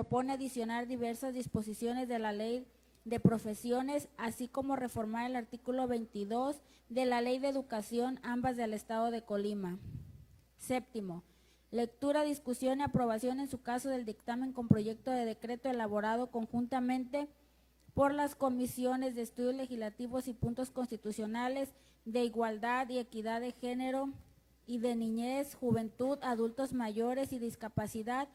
propone adicionar diversas disposiciones de la Ley de Profesiones, así como reformar el artículo 22 de la Ley de Educación, ambas del Estado de Colima. Séptimo, lectura, discusión y aprobación en su caso del dictamen con proyecto de decreto elaborado conjuntamente por las comisiones de estudios legislativos y puntos constitucionales de igualdad y equidad de género y de niñez, juventud, adultos mayores y discapacidad,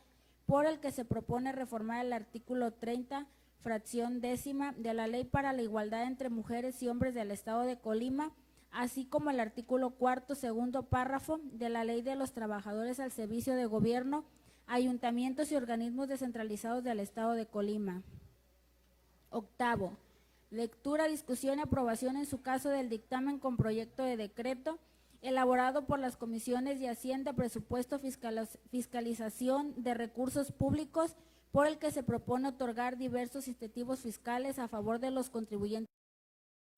por el que se propone reformar el artículo 30, fracción 10ª de la Ley para la Igualdad entre Mujeres y Hombres del Estado de Colima, así como el artículo 4º, segundo párrafo de la Ley de los Trabajadores al Servicio de Gobierno, Ayuntamientos y Organismos Descentralizados del Estado de Colima. Octavo, lectura, discusión y aprobación en su caso del dictamen con proyecto de decreto elaborado por las comisiones de Hacienda, Presupuesto, Fiscalización de Recursos Públicos, por el que se propone otorgar diversos incentivos fiscales a favor de los contribuyentes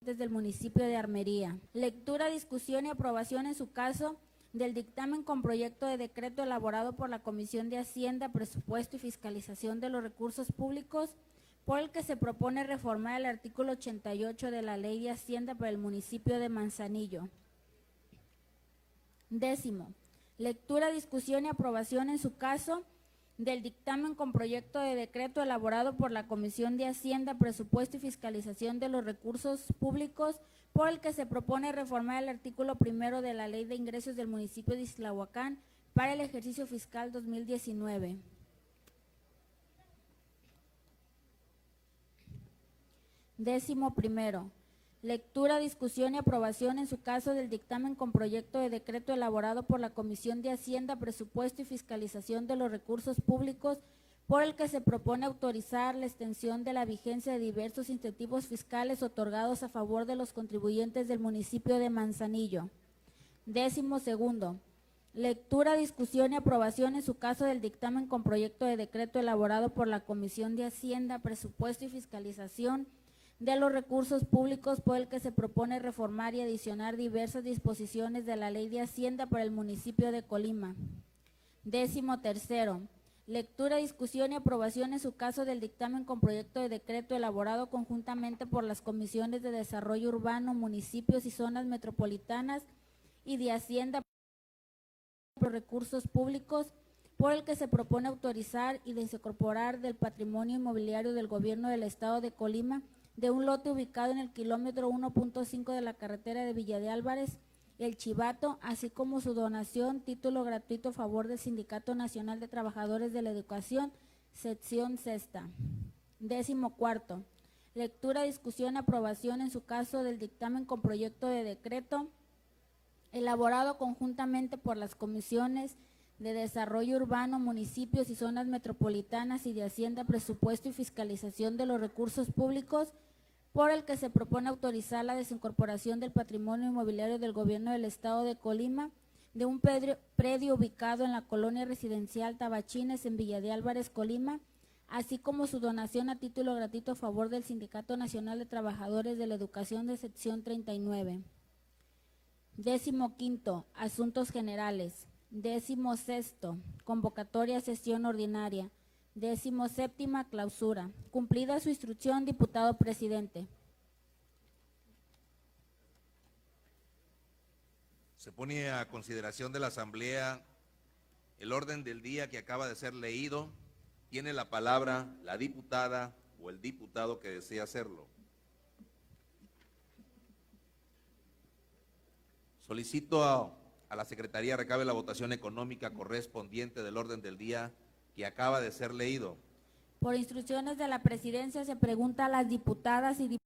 del municipio de Armería. Lectura, discusión y aprobación en su caso del dictamen con proyecto de decreto elaborado por la Comisión de Hacienda, Presupuesto y Fiscalización de los Recursos Públicos, por el que se propone reformar el artículo 88 de la Ley de Hacienda para el municipio de Manzanillo. Décimo, lectura, discusión y aprobación en su caso del dictamen con proyecto de decreto elaborado por la Comisión de Hacienda, Presupuesto y Fiscalización de los Recursos Públicos, por el que se propone reformar el artículo 1 de la Ley de Ingresos del municipio de Ixtlahuacán para el ejercicio fiscal 2019. Décimo primero, lectura, discusión y aprobación en su caso del dictamen con proyecto de decreto elaborado por la Comisión de Hacienda, Presupuesto y Fiscalización de los Recursos Públicos, por el que se propone autorizar la extensión de la vigencia de diversos incentivos fiscales otorgados a favor de los contribuyentes del municipio de Manzanillo. Décimo segundo, lectura, discusión y aprobación en su caso del dictamen con proyecto de decreto elaborado por la Comisión de Hacienda, Presupuesto y Fiscalización de los Recursos Públicos, por el que se propone reformar y adicionar diversas disposiciones de la Ley de Hacienda para el municipio de Colima. Décimo tercero, lectura, discusión y aprobación en su caso del dictamen con proyecto de decreto elaborado conjuntamente por las Comisiones de Desarrollo Urbano, Municipios y Zonas Metropolitanas y de Hacienda para los Recursos Públicos, por el que se propone autorizar y desincorporar del patrimonio inmobiliario del Gobierno del Estado de Colima de un lote ubicado en el kilómetro 1.5 de la carretera de Villa de Álvarez, El Chivato, así como su donación, título gratuito a favor del Sindicato Nacional de Trabajadores de la Educación, sección sexta. Décimo cuarto, lectura, discusión, aprobación en su caso del dictamen con proyecto de decreto elaborado conjuntamente por las comisiones de Desarrollo Urbano, Municipios y Zonas Metropolitanas y de Hacienda, Presupuesto y Fiscalización de los Recursos Públicos, por el que se propone autorizar la desincorporación del patrimonio inmobiliario del Gobierno del Estado de Colima de un predio ubicado en la colonia residencial Tabachines en Villa de Álvarez, Colima, así como su donación a título gratuito a favor del Sindicato Nacional de Trabajadores de la Educación de sección 39. Décimo quinto, asuntos generales. Décimo sexto, convocatoria a sesión ordinaria. Décimo séptima, clausura. Cumplida su instrucción, diputado presidente. Se pone a consideración de la Asamblea el orden del día que acaba de ser leído. Tiene la palabra la diputada o el diputado que desea hacerlo. Solicito a la Secretaría recabe la votación económica correspondiente del orden del día que acaba de ser leído. Por instrucciones de la presidencia se pregunta a las diputadas y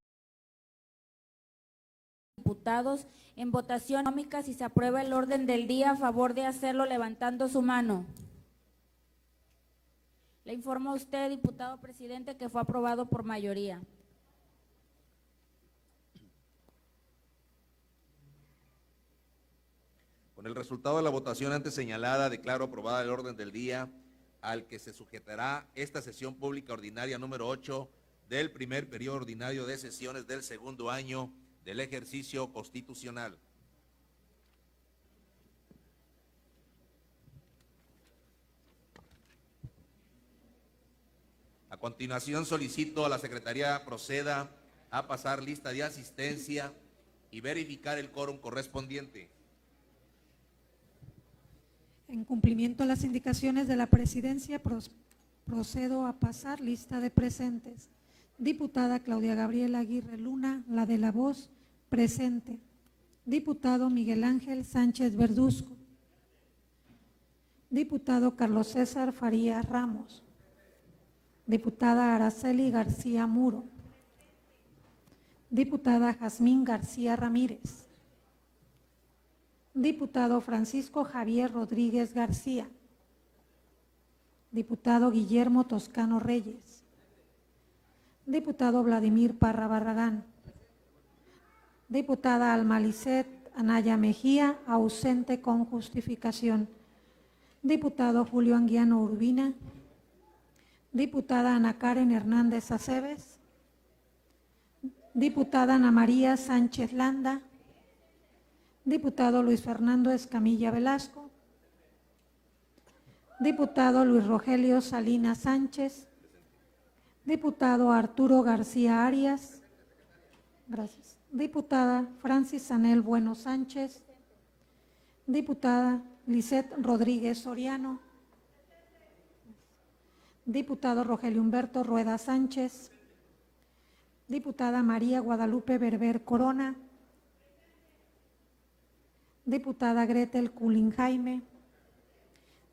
diputados en votación económica si se aprueba el orden del día, a favor de hacerlo levantando su mano. Le informo a usted, diputado presidente, que fue aprobado por mayoría. Con el resultado de la votación antes señalada, declaro aprobada el orden del día al que se sujetará esta sesión pública ordinaria número 8 del primer periodo ordinario de sesiones del segundo año del ejercicio constitucional. A continuación, solicito a la Secretaría proceda a pasar lista de asistencia y verificar el quórum correspondiente. En cumplimiento a las indicaciones de la Presidencia, procedo a pasar lista de presentes. Diputada Claudia Gabriela Aguirre Luna, la de la voz, presente. Diputado Miguel Ángel Sánchez Verduzco. Diputado Carlos César Farías Ramos. Diputada Araceli García Muro. Diputada Jazmín García Ramírez. Diputado Francisco Javier Rodríguez García. Diputado Guillermo Toscano Reyes. Diputado Vladimir Parra Barragán. Diputada Almalicet Anaya Mejía, ausente con justificación. Diputado Julio Anguiano Urbina. Diputada Ana Karen Hernández Aceves. Diputada Ana María Sánchez Landa. Diputado Luis Fernando Escamilla Velasco. Diputado Luis Rogelio Salinas Sánchez. Diputado Arturo García Arias. Gracias. Diputada Francis Anel Bueno Sánchez. Diputada Lisette Rodríguez Soriano. Diputado Rogelio Humberto Rueda Sánchez. Diputada María Guadalupe Berber Corona. Diputada Gretel Culín Jaime.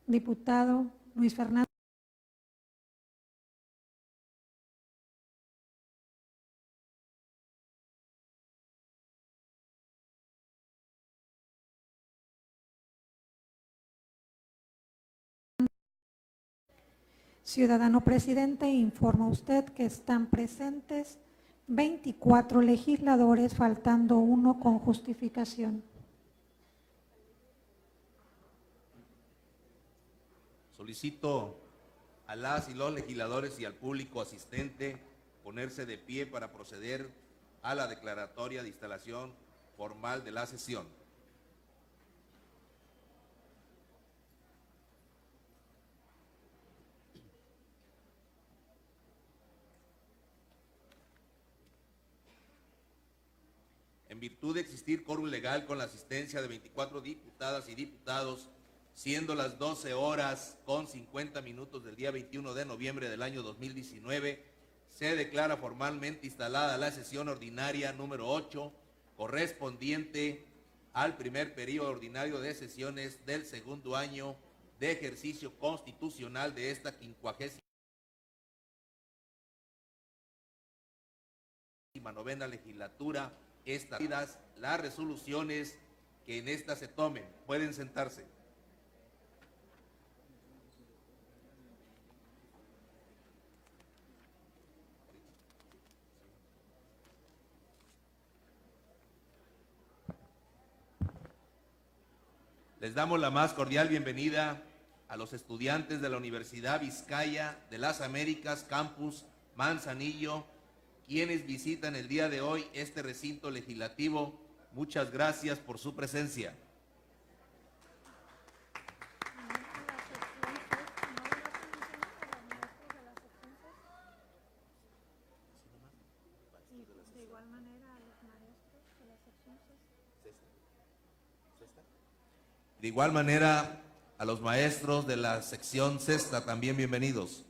Diputado Luis Fernando. Ciudadano presidente, informa usted que están presentes 24 legisladores, faltando 1 con justificación. Solicito a las y los legisladores y al público asistente ponerse de pie para proceder a la declaratoria de instalación formal de la sesión. En virtud de existir quórum legal con la asistencia de 24 diputadas y diputados, siendo las 12:50 del día 21 de noviembre del año 2019, se declara formalmente instalada la sesión ordinaria número 8, correspondiente al primer periodo ordinario de sesiones del segundo año de ejercicio constitucional de esta 59ª legislatura. Establecidas las resoluciones que en esta se tomen. Pueden sentarse. Les damos la más cordial bienvenida a los estudiantes de la Universidad Vizcaya de las Américas, Campus Manzanillo, quienes visitan el día de hoy este recinto legislativo. Muchas gracias por su presencia. De igual manera, a los maestros de la sección sexta también bienvenidos.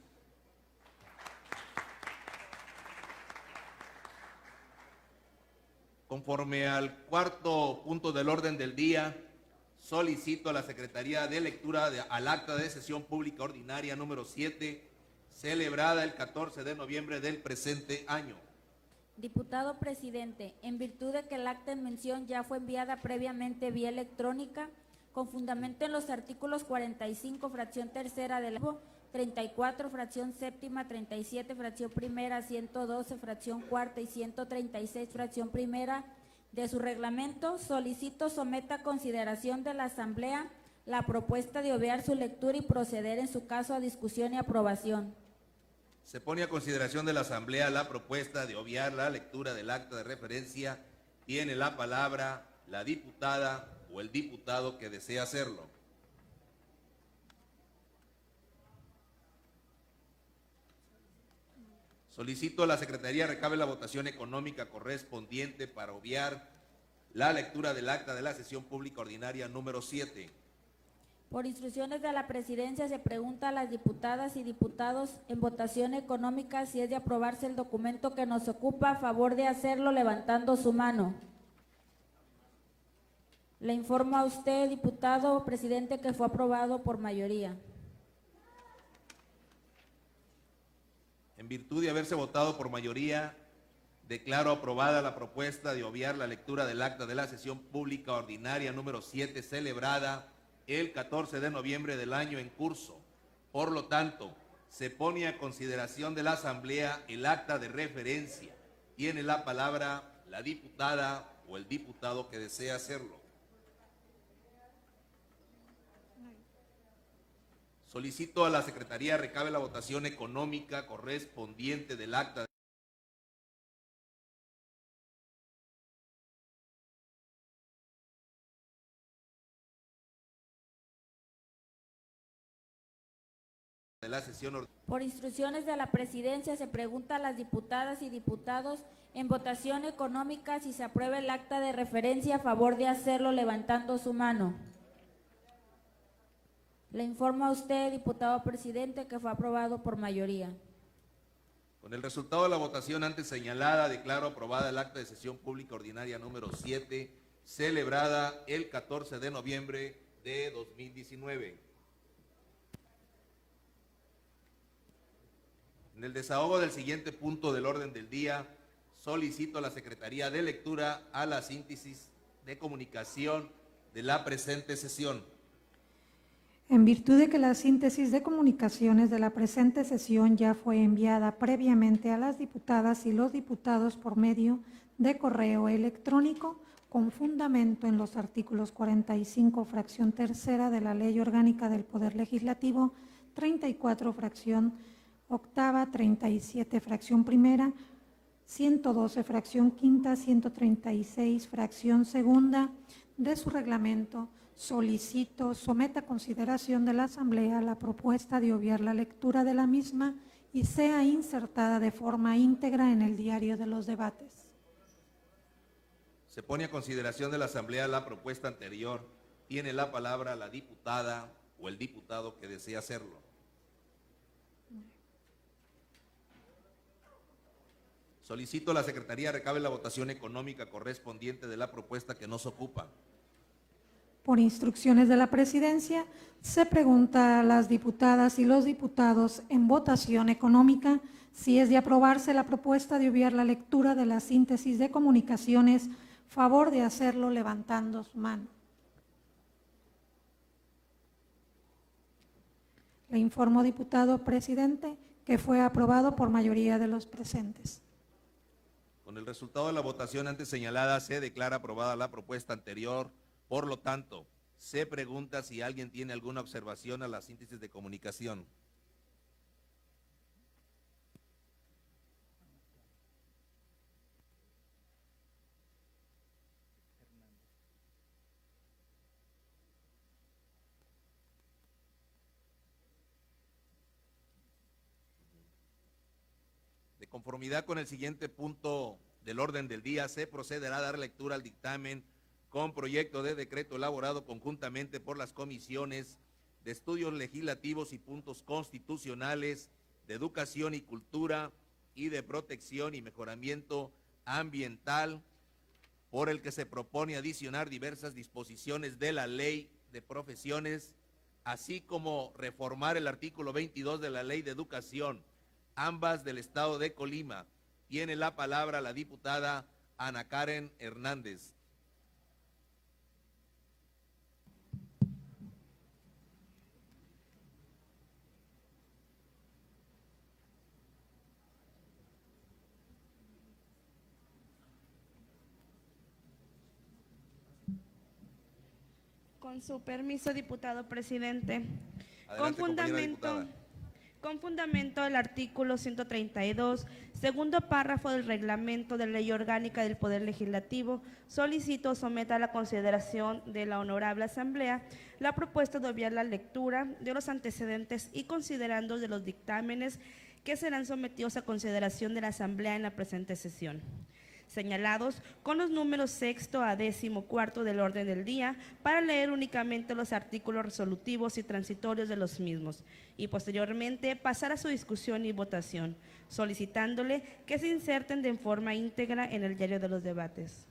Conforme al cuarto punto del orden del día, solicito a la Secretaría de Lectura al acta de sesión pública ordinaria número 7, celebrada el 14 de noviembre del presente año. Diputado presidente, en virtud de que el acta en mención ya fue enviada previamente vía electrónica, con fundamento en los artículos 45, fracción tercera del 34, fracción séptima, 37, fracción primera, 112, fracción cuarta y 136, fracción primera de su reglamento, solicito someta a consideración de la Asamblea la propuesta de obviar su lectura y proceder en su caso a discusión y aprobación. Se pone a consideración de la Asamblea la propuesta de obviar la lectura del acta de referencia. Tiene la palabra la diputada o el diputado que desea hacerlo. Solicito a la Secretaría recabe la votación económica correspondiente para obviar la lectura del acta de la sesión pública ordinaria número 7. Por instrucciones de la Presidencia se pregunta a las diputadas y diputados en votación económica si es de aprobarse el documento que nos ocupa, a favor de hacerlo levantando su mano. Le informo a usted, diputado presidente, que fue aprobado por mayoría. En virtud de haberse votado por mayoría, declaro aprobada la propuesta de obviar la lectura del acta de la sesión pública ordinaria número 7 celebrada el 14 de noviembre del año en curso. Por lo tanto, se pone a consideración de la Asamblea el acta de referencia. Tiene la palabra la diputada o el diputado que desea hacerlo. Solicito a la Secretaría recabe la votación económica correspondiente del acta de la sesión ordinaria. Por instrucciones de la Presidencia se pregunta a las diputadas y diputados en votación económica si se aprueba el acta de referencia, a favor de hacerlo levantando su mano. Le informo a usted, diputado presidente, que fue aprobado por mayoría. Con el resultado de la votación antes señalada, declaro aprobada el acta de sesión pública ordinaria número 7, celebrada el 14 de noviembre de 2019. En el desahogo del siguiente punto del orden del día, solicito a la Secretaría de Lectura a la síntesis de comunicación de la presente sesión. En virtud de que la síntesis de comunicaciones de la presente sesión ya fue enviada previamente a las diputadas y los diputados por medio de correo electrónico, con fundamento en los artículos 45, fracción tercera de la Ley Orgánica del Poder Legislativo, 34, fracción octava, 37, fracción primera, 112, fracción quinta, 136, fracción segunda de su reglamento, solicito someta a consideración de la Asamblea la propuesta de obviar la lectura de la misma y sea insertada de forma íntegra en el diario de los debates. Se pone a consideración de la Asamblea la propuesta anterior. Tiene la palabra la diputada o el diputado que desea hacerlo. Solicito a la Secretaría recabe la votación económica correspondiente de la propuesta que nos ocupa. Por instrucciones de la Presidencia, se pregunta a las diputadas y los diputados en votación económica si es de aprobarse la propuesta de obviar la lectura de la síntesis de comunicaciones, favor de hacerlo levantando su mano. Le informo, diputado presidente, que fue aprobado por mayoría de los presentes. Con el resultado de la votación antes señalada, se declara aprobada la propuesta anterior. Por lo tanto, se pregunta si alguien tiene alguna observación a la síntesis de comunicación. De conformidad con el siguiente punto del orden del día, se procederá a dar lectura al dictamen con proyecto de decreto elaborado conjuntamente por las comisiones de estudios legislativos y puntos constitucionales, de educación y cultura y de protección y mejoramiento ambiental, por el que se propone adicionar diversas disposiciones de la Ley de Profesiones, así como reformar el artículo 22 de la Ley de Educación, ambas del Estado de Colima. Tiene la palabra la diputada Ana Karen Hernández. Con su permiso, diputado presidente. Adelante, compañera diputada. Con fundamento del artículo 132, segundo párrafo del reglamento de Ley Orgánica del Poder Legislativo, solicito someta a la consideración de la Honorable Asamblea la propuesta de obviar la lectura de los antecedentes y considerando de los dictámenes que serán sometidos a consideración de la Asamblea en la presente sesión, señalados con los números 6º a 14º del orden del día, para leer únicamente los artículos resolutivos y transitorios de los mismos y posteriormente pasar a su discusión y votación, solicitándole que se inserten de forma íntegra en el diario de los debates.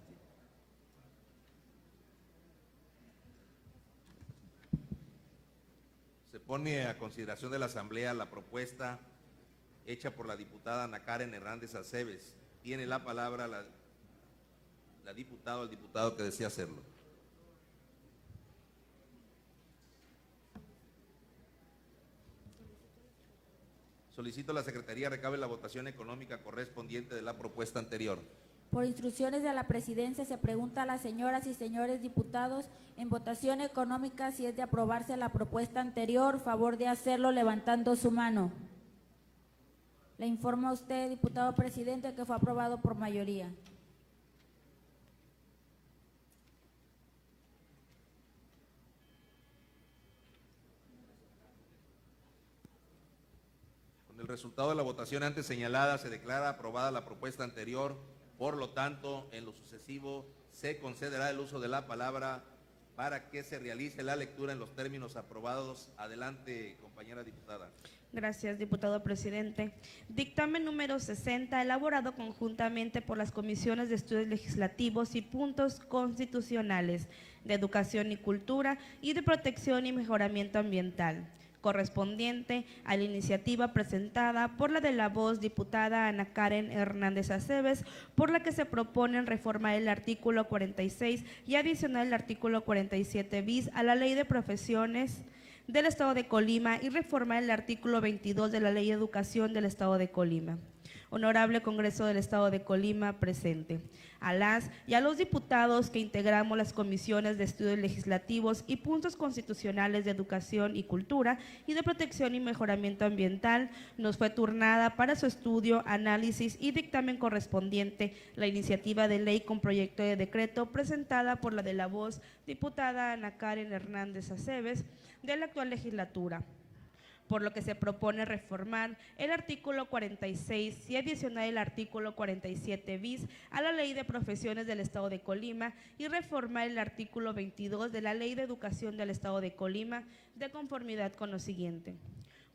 Se pone a consideración de la Asamblea la propuesta hecha por la diputada Ana Karen Hernández Aceves. Tiene la palabra la diputada o el diputado que desea hacerlo. Solicito a la Secretaría recabe la votación económica correspondiente de la propuesta anterior. Por instrucciones de la Presidencia, se pregunta a las señoras y señores diputados en votación económica si es de aprobarse la propuesta anterior, favor de hacerlo levantando su mano. Le informo a usted, diputado presidente, que fue aprobado por mayoría. Con el resultado de la votación antes señalada, se declara aprobada la propuesta anterior. Por lo tanto, en lo sucesivo, se concederá el uso de la palabra para que se realice la lectura en los términos aprobados. Adelante, compañera diputada. Gracias, diputado presidente. Dictamen número 60, elaborado conjuntamente por las comisiones de estudios legislativos y puntos constitucionales de Educación y Cultura y de Protección y Mejoramiento Ambiental, correspondiente a la iniciativa presentada por la de la voz diputada Ana Karen Hernández Aceves, por la que se propone reformar el artículo 46 y adicionar el artículo 47 bis a la Ley de Profesiones del Estado de Colima y reformar el artículo 22 de la Ley de Educación del Estado de Colima. Honorable Congreso del Estado de Colima presente. A las y a los diputados que integramos las comisiones de estudios legislativos y puntos constitucionales de Educación y Cultura y de Protección y Mejoramiento Ambiental, nos fue turnada para su estudio, análisis y dictamen correspondiente la iniciativa de ley con proyecto de decreto presentada por la de la voz diputada Ana Karen Hernández Aceves de la actual legislatura, por lo que se propone reformar el artículo 46 y adicionar el artículo 47 bis a la Ley de Profesiones del Estado de Colima y reformar el artículo 22 de la Ley de Educación del Estado de Colima de conformidad con lo siguiente.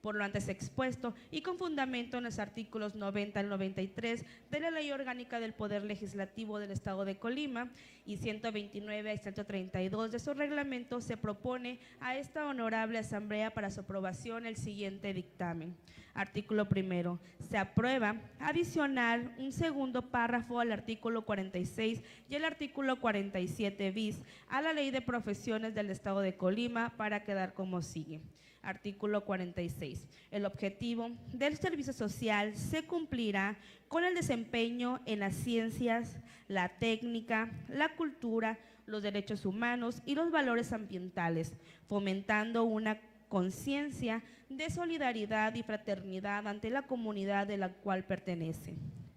Por lo antes expuesto y con fundamento en los artículos 90 al 93 de la Ley Orgánica del Poder Legislativo del Estado de Colima y 129 a 132 de su reglamento, se propone a esta honorable Asamblea para su aprobación el siguiente dictamen. Artículo primero. Se aprueba adicionar un segundo párrafo al artículo 46 y el artículo 47 bis a la Ley de Profesiones del Estado de Colima para quedar como sigue. Artículo 46. El objetivo del servicio social se cumplirá con el desempeño en las ciencias, la técnica, la cultura, los derechos humanos y los valores ambientales, fomentando una conciencia de solidaridad y fraternidad ante la comunidad de la cual pertenece.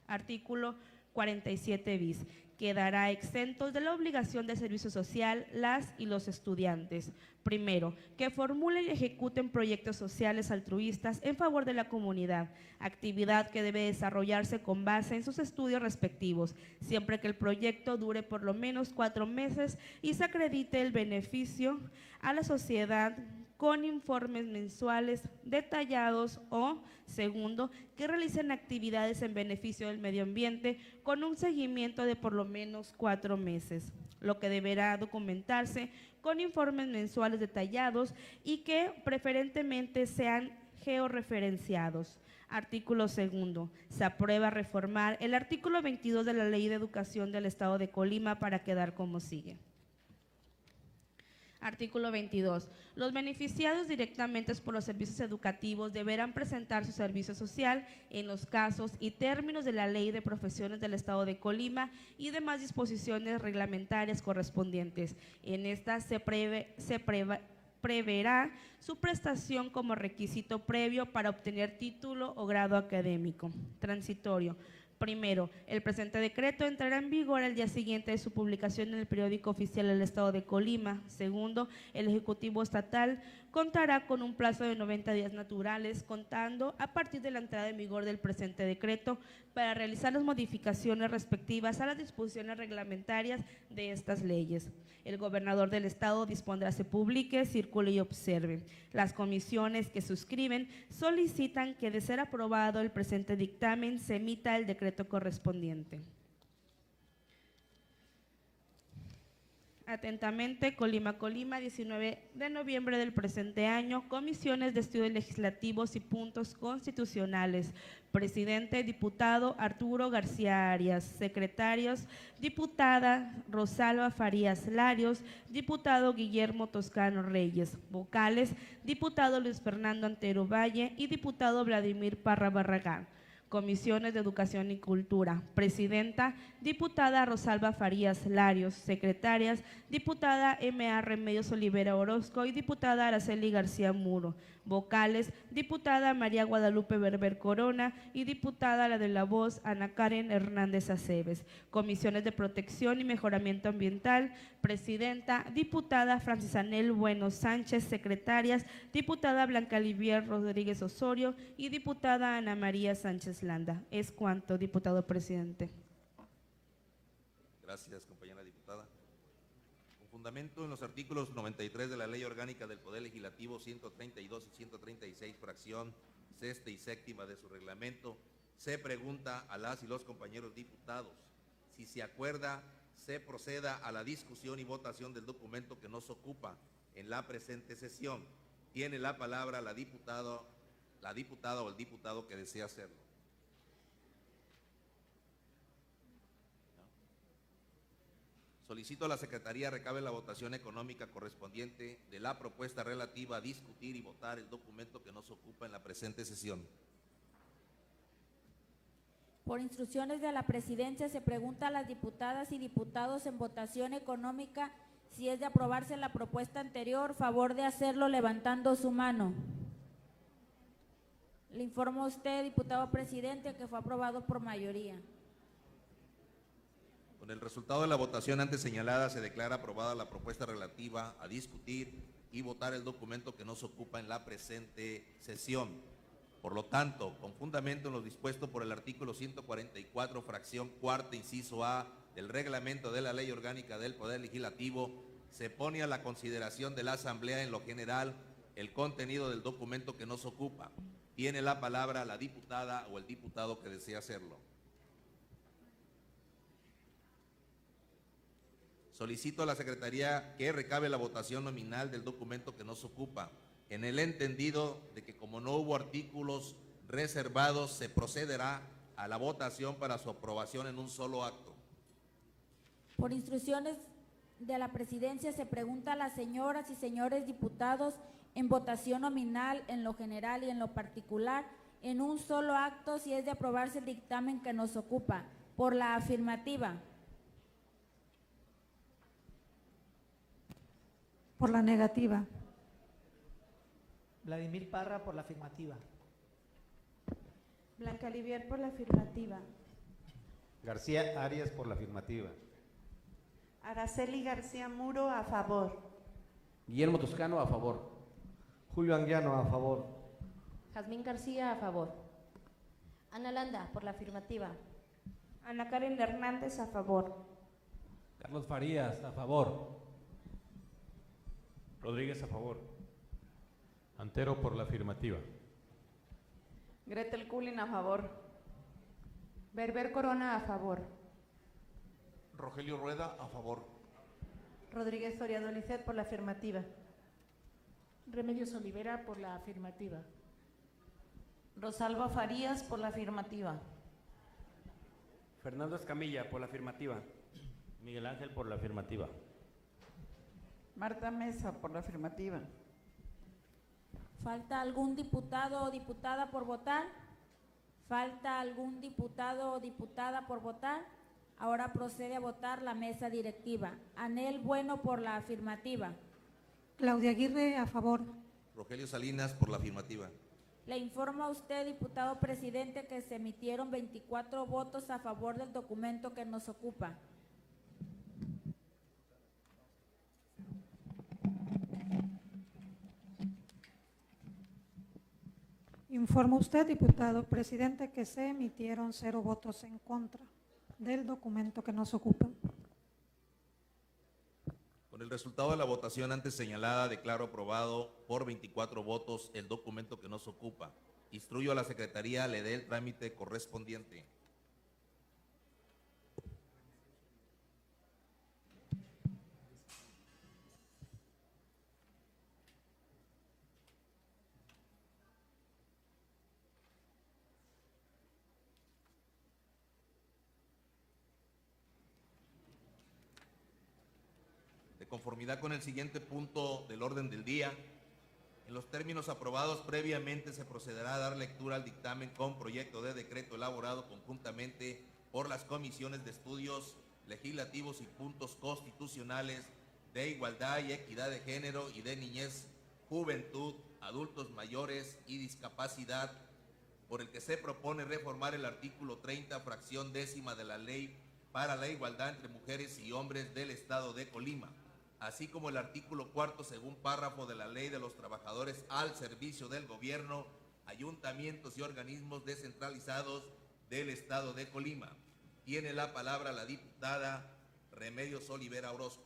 Artículo 47 bis. Quedará exentos de la obligación de servicio social las y los estudiantes. Primero, que formulen y ejecuten proyectos sociales altruistas en favor de la comunidad, actividad que debe desarrollarse con base en sus estudios respectivos, siempre que el proyecto dure por lo menos 4 meses y se acredite el beneficio a la sociedad con informes mensuales detallados o, segundo, que realicen actividades en beneficio del medio ambiente con un seguimiento de por lo menos 4 meses, lo que deberá documentarse con informes mensuales detallados y que preferentemente sean georreferenciados. Artículo segundo. Se aprueba reformar el artículo 22 de la Ley de Educación del Estado de Colima para quedar como sigue. Artículo 22. Los beneficiados directamente por los servicios educativos deberán presentar su servicio social en los casos y términos de la Ley de Profesiones del Estado de Colima y demás disposiciones reglamentarias correspondientes. En esta se preverá su prestación como requisito previo para obtener título o grado académico. Transitorio. Primero, el presente decreto entrará en vigor al día siguiente de su publicación en el periódico oficial del Estado de Colima. Segundo, el Ejecutivo Estatal contará con un plazo de 90 días naturales, contando a partir de la entrada en vigor del presente decreto, para realizar las modificaciones respectivas a las disposiciones reglamentarias de estas leyes. El gobernador del Estado dispondrá se publique, circule y observe. Las comisiones que suscriben solicitan que, de ser aprobado el presente dictamen, se emita el decreto correspondiente. Atentamente, Colima, 19 de noviembre del presente año. Comisiones de Estudios Legislativos y Puntos Constitucionales. Presidente, diputado Arturo García Arias. Secretarios, diputada Rosalba Farías Larios, diputado Guillermo Toscano Reyes. Vocales, diputado Luis Fernando Antero Valle y diputado Vladimir Parra Barragán. Comisiones de Educación y Cultura. Presidenta, diputada Rosalba Farías Larios. Secretarias, diputada M.A. Remedios Olivera Orozco y diputada Araceli García Muro. Vocales, diputada María Guadalupe Berber Corona y diputada la de la Voz, Ana Karen Hernández Aceves. Comisiones de Protección y Mejoramiento Ambiental. Presidenta, diputada Francis Anel Bueno Sánchez. Secretarias, diputada Blanca Livier Rodríguez Osorio y diputada Ana María Sánchez Landa. Es cuanto, diputado presidente. Gracias, compañera diputada. Con fundamento en los artículos 93 de la Ley Orgánica del Poder Legislativo, 132 y 136, fracción sexta y séptima de su reglamento, se pregunta a las y los compañeros diputados si se acuerda se proceda a la discusión y votación del documento que nos ocupa en la presente sesión. Tiene la palabra la diputada o el diputado que desea hacerlo. Solicito a la Secretaría recabe la votación económica correspondiente de la propuesta relativa a discutir y votar el documento que nos ocupa en la presente sesión. Por instrucciones de la Presidencia, se pregunta a las diputadas y diputados en votación económica si es de aprobarse la propuesta anterior, favor de hacerlo levantando su mano. Le informo a usted, diputado presidente, que fue aprobado por mayoría. Con el resultado de la votación antes señalada, se declara aprobada la propuesta relativa a discutir y votar el documento que nos ocupa en la presente sesión. Por lo tanto, con fundamento en lo dispuesto por el artículo 144, fracción cuarta, inciso A, del reglamento de la Ley Orgánica del Poder Legislativo, se pone a la consideración de la Asamblea en lo general el contenido del documento que nos ocupa. Tiene la palabra la diputada o el diputado que desea hacerlo. Solicito a la Secretaría que recabe la votación nominal del documento que nos ocupa, en el entendido de que como no hubo artículos reservados, se procederá a la votación para su aprobación en un solo acto. Por instrucciones de la Presidencia, se pregunta a las señoras y señores diputados en votación nominal, en lo general y en lo particular, en un solo acto, si es de aprobarse el dictamen que nos ocupa. Por la afirmativa. Por la negativa. Vladimir Parra, por la afirmativa. Blanca Livier, por la afirmativa. García Arias, por la afirmativa. Araceli García Muro, a favor. Guillermo Toscano, a favor. Julio Anguiano, a favor. Jazmín García, a favor. Ana Landa, por la afirmativa. Ana Karen Hernández, a favor. Carlos Farías, a favor. Rodríguez, a favor. Antero, por la afirmativa. Gretel Kulin, a favor. Berber Corona, a favor. Rogelio Rueda, a favor. Rodríguez Soriano Lisset, por la afirmativa. Remedios Olivera, por la afirmativa. Rosalba Farías, por la afirmativa. Fernando Escamilla, por la afirmativa. Miguel Ángel, por la afirmativa. Marta Mesa, por la afirmativa. ¿Falta algún diputado o diputada por votar? ¿Falta algún diputado o diputada por votar? Ahora procede a votar la mesa directiva. Anel Bueno, por la afirmativa. Claudia Aguirre, a favor. Rogelio Salinas, por la afirmativa. Le informo a usted, diputado presidente, que se emitieron 24 votos a favor del documento que nos ocupa. Informa usted, diputado presidente, que se emitieron 0 votos en contra del documento que nos ocupa. Con el resultado de la votación antes señalada, declaro aprobado por 24 votos el documento que nos ocupa. Instruyo a la Secretaría, le dé el trámite correspondiente. De conformidad con el siguiente punto del orden del día, en los términos aprobados previamente se procederá a dar lectura al dictamen con proyecto de decreto elaborado conjuntamente por las comisiones de estudios legislativos y puntos constitucionales de igualdad y equidad de género y de niñez, juventud, adultos mayores y discapacidad, por el que se propone reformar el artículo 30, fracción 10ª de la Ley para la Igualdad entre Mujeres y Hombres del Estado de Colima, así como el artículo 4º, según párrafo de la Ley de los Trabajadores al Servicio del Gobierno, Ayuntamientos y Organismos Descentralizados del Estado de Colima. Tiene la palabra la diputada Remedios Olivera Orozco.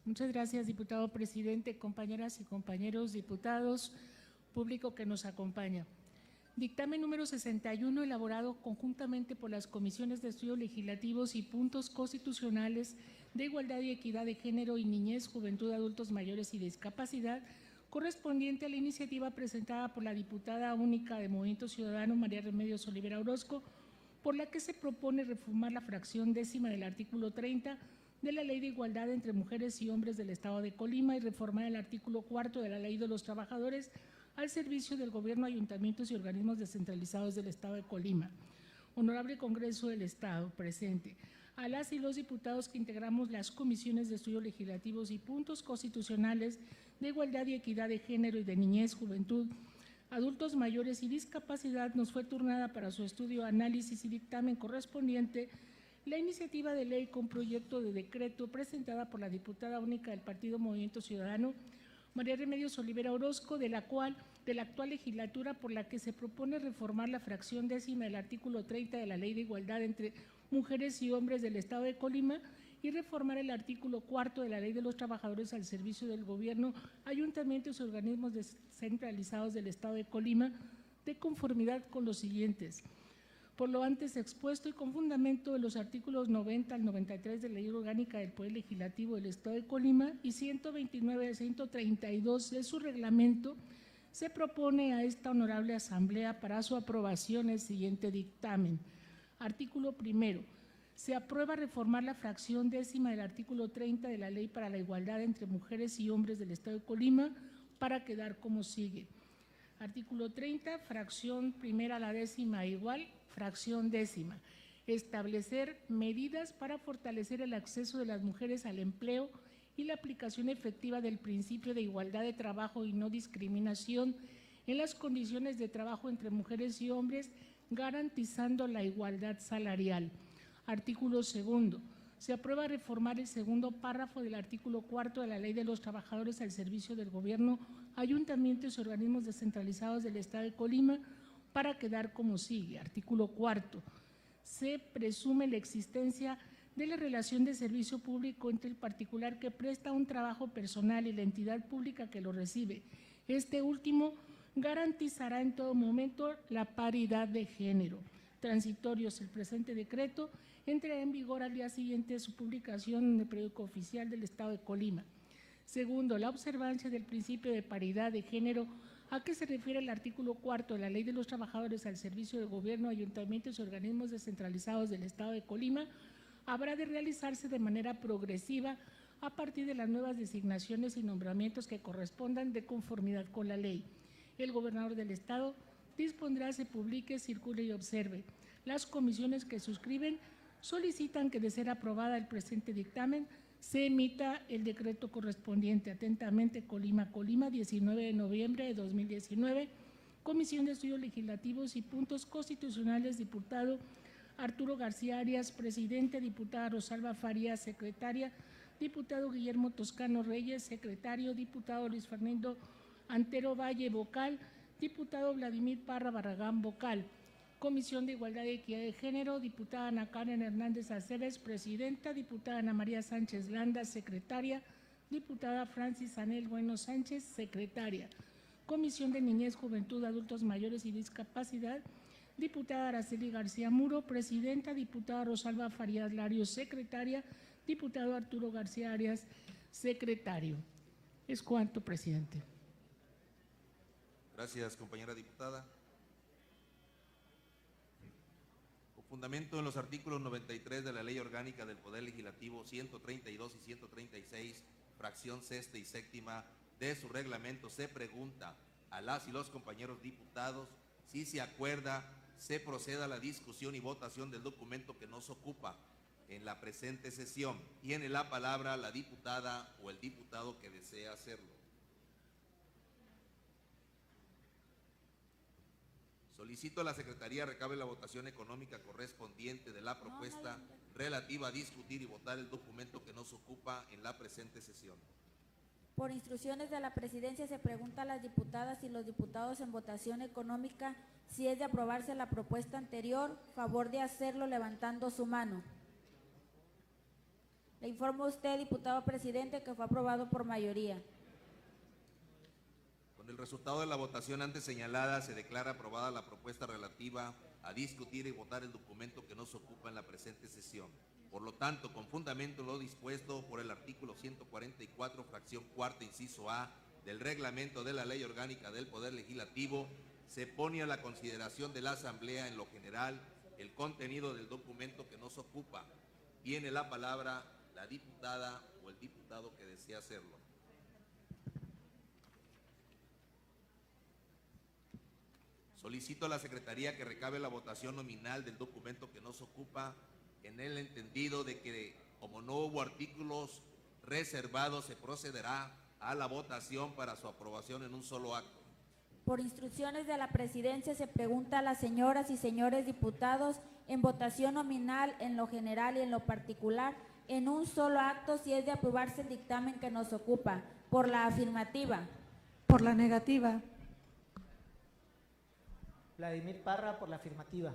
Muchas gracias, diputado presidente, compañeras y compañeros diputados, público que nos acompaña. Dictamen número 61, elaborado conjuntamente por las comisiones de estudios legislativos y puntos constitucionales de igualdad y equidad de género y niñez, juventud, adultos mayores y discapacidad, correspondiente a la iniciativa presentada por la diputada única de Movimiento Ciudadano, María Remedios Olivera Orozco, por la que se propone reformar la fracción 10ª del artículo 30 de la Ley de Igualdad entre Mujeres y Hombres del Estado de Colima y reformar el artículo 4º de la Ley de los Trabajadores al servicio del Gobierno, Ayuntamientos y Organismos Descentralizados del Estado de Colima. Honorable Congreso del Estado presente, a las y los diputados que integramos las comisiones de estudios legislativos y puntos constitucionales de igualdad y equidad de género y de niñez, juventud, adultos mayores y discapacidad, nos fue turnada para su estudio, análisis y dictamen correspondiente la iniciativa de ley con proyecto de decreto presentada por la diputada única del Partido Movimiento Ciudadano, María Remedios Olivera Orozco, de la actual legislatura, por la que se propone reformar la fracción 10ª del artículo 30 de la Ley de Igualdad entre Mujeres y Hombres del Estado de Colima y reformar el artículo 4º de la Ley de los Trabajadores al servicio del Gobierno, Ayuntamientos y Organismos Descentralizados del Estado de Colima, de conformidad con los siguientes. Por lo antes expuesto y con fundamento de los artículos 90 al 93 de la Ley Orgánica del Poder Legislativo del Estado de Colima y 129 al 132 de su reglamento, se propone a esta honorable Asamblea para su aprobación el siguiente dictamen. Artículo primero. Se aprueba reformar la fracción 10ª del artículo 30 de la Ley para la Igualdad entre Mujeres y Hombres del Estado de Colima para quedar como sigue. Artículo 30, fracción primera a la 10ª igual, fracción 10ª. Establecer medidas para fortalecer el acceso de las mujeres al empleo y la aplicación efectiva del principio de igualdad de trabajo y no discriminación en las condiciones de trabajo entre mujeres y hombres, garantizando la igualdad salarial. Artículo segundo. Se aprueba reformar el segundo párrafo del artículo 4º de la Ley de los Trabajadores al servicio del Gobierno, Ayuntamientos y Organismos Descentralizados del Estado de Colima para quedar como sigue. Artículo 4º. Se presume la existencia de la relación de servicio público entre el particular que presta un trabajo personal y la entidad pública que lo recibe. Este último garantizará en todo momento la paridad de género. Transitorios, el presente decreto entrará en vigor al día siguiente de su publicación en el periódico oficial del Estado de Colima. Segundo, la observancia del principio de paridad de género a que se refiere el artículo 4º de la Ley de los Trabajadores al servicio del Gobierno, Ayuntamientos y Organismos Descentralizados del Estado de Colima habrá de realizarse de manera progresiva a partir de las nuevas designaciones y nombramientos que correspondan de conformidad con la ley. El gobernador del Estado dispondrá se publique, circule y observe. Las comisiones que suscriben solicitan que, de ser aprobada el presente dictamen, se emita el decreto correspondiente. Atentamente, Colima, 19 de noviembre de 2019. Comisión de Estudios Legislativos y Puntos Constitucionales, diputado Arturo García Arias, presidente; diputada Rosalba Farías, secretaria; diputado Guillermo Toscano Reyes, secretario; diputado Luis Fernando Antero Valle, vocal; diputado Vladimir Parra Barragán, vocal. Comisión de Igualdad y Equidad de Género, diputada Ana Karen Hernández Aceves, presidenta; diputada Ana María Sánchez Landa, secretaria; diputada Francis Anel Bueno Sánchez, secretaria. Comisión de Niñez, Juventud, Adultos Mayores y Discapacidad, diputada Araceli García Muro, presidenta; diputada Rosalba Farías Larios, secretaria; diputado Arturo García Arias, secretario. Es cuanto, presidente. Gracias, compañera diputada. Con fundamento en los artículos 93 de la Ley Orgánica del Poder Legislativo, 132 y 136, fracción sexta y séptima de su reglamento, se pregunta a las y los compañeros diputados si se acuerda se proceda a la discusión y votación del documento que nos ocupa en la presente sesión. Tiene la palabra la diputada o el diputado que desea hacerlo. Solicito a la Secretaría recabe la votación económica correspondiente de la propuesta relativa a discutir y votar el documento que nos ocupa en la presente sesión. Por instrucciones de la Presidencia, se pregunta a las diputadas y los diputados en votación económica si es de aprobarse la propuesta anterior, favor de hacerlo levantando su mano. Le informo a usted, diputado presidente, que fue aprobado por mayoría. Con el resultado de la votación antes señalada, se declara aprobada la propuesta relativa a discutir y votar el documento que nos ocupa en la presente sesión. Por lo tanto, con fundamento en lo dispuesto por el artículo 144, fracción cuarta, inciso A, del reglamento de la Ley Orgánica del Poder Legislativo, se pone a la consideración de la Asamblea en lo general el contenido del documento que nos ocupa. Tiene la palabra la diputada o el diputado que desea hacerlo. Solicito a la Secretaría que recabe la votación nominal del documento que nos ocupa, en el entendido de que, como no hubo artículos reservados, se procederá a la votación para su aprobación en un solo acto. Por instrucciones de la Presidencia, se pregunta a las señoras y señores diputados en votación nominal, en lo general y en lo particular, en un solo acto, si es de aprobarse el dictamen que nos ocupa. Por la afirmativa. Por la negativa. Vladimir Parra, por la afirmativa.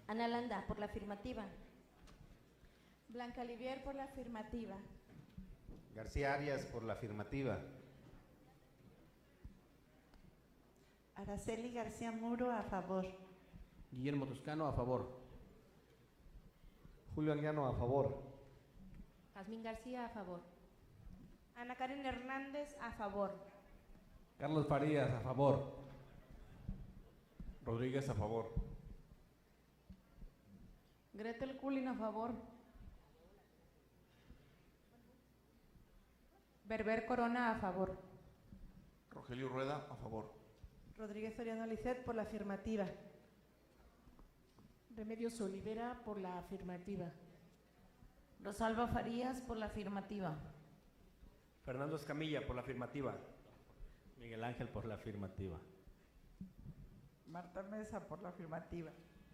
Ana Landa, por la afirmativa. Blanca Olivier, por la afirmativa. García Arias, por la afirmativa. Araceli García Muro, a favor. Guillermo Toscano, a favor. Julio Anguiano, a favor. Jazmín García, a favor. Ana Karen Hernández, a favor. Carlos Farías, a favor. Rodríguez, a favor. Gretel Kulin, a favor. Berber Corona, a favor. Rogelio Rueda, a favor. Rodríguez Soriano Lisset, por la afirmativa. Remedios Olivera, por la afirmativa. Rosalba Farías, por la afirmativa. Fernando Escamilla, por la afirmativa. Miguel Ángel, por la afirmativa. Marta Mesa, por la afirmativa.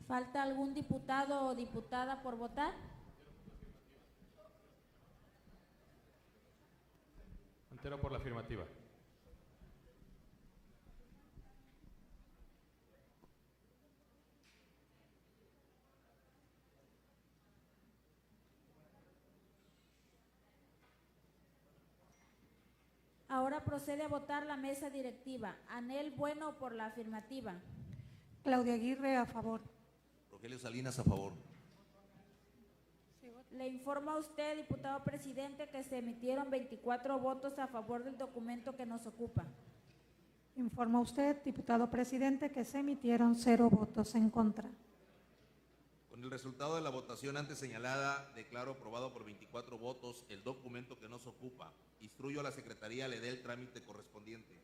¿Falta algún diputado o diputada por votar? Antero, por la afirmativa. Ahora procede a votar la mesa directiva. Anel Bueno, por la afirmativa. Claudia Aguirre, a favor. Rogelio Salinas, a favor. Le informo a usted, diputado presidente, que se emitieron 24 votos a favor del documento que nos ocupa. Informa usted, diputado presidente, que se emitieron 0 votos en contra. Con el resultado de la votación antes señalada, declaro aprobado por 24 votos el documento que nos ocupa. Instruyo a la Secretaría le dé el trámite correspondiente.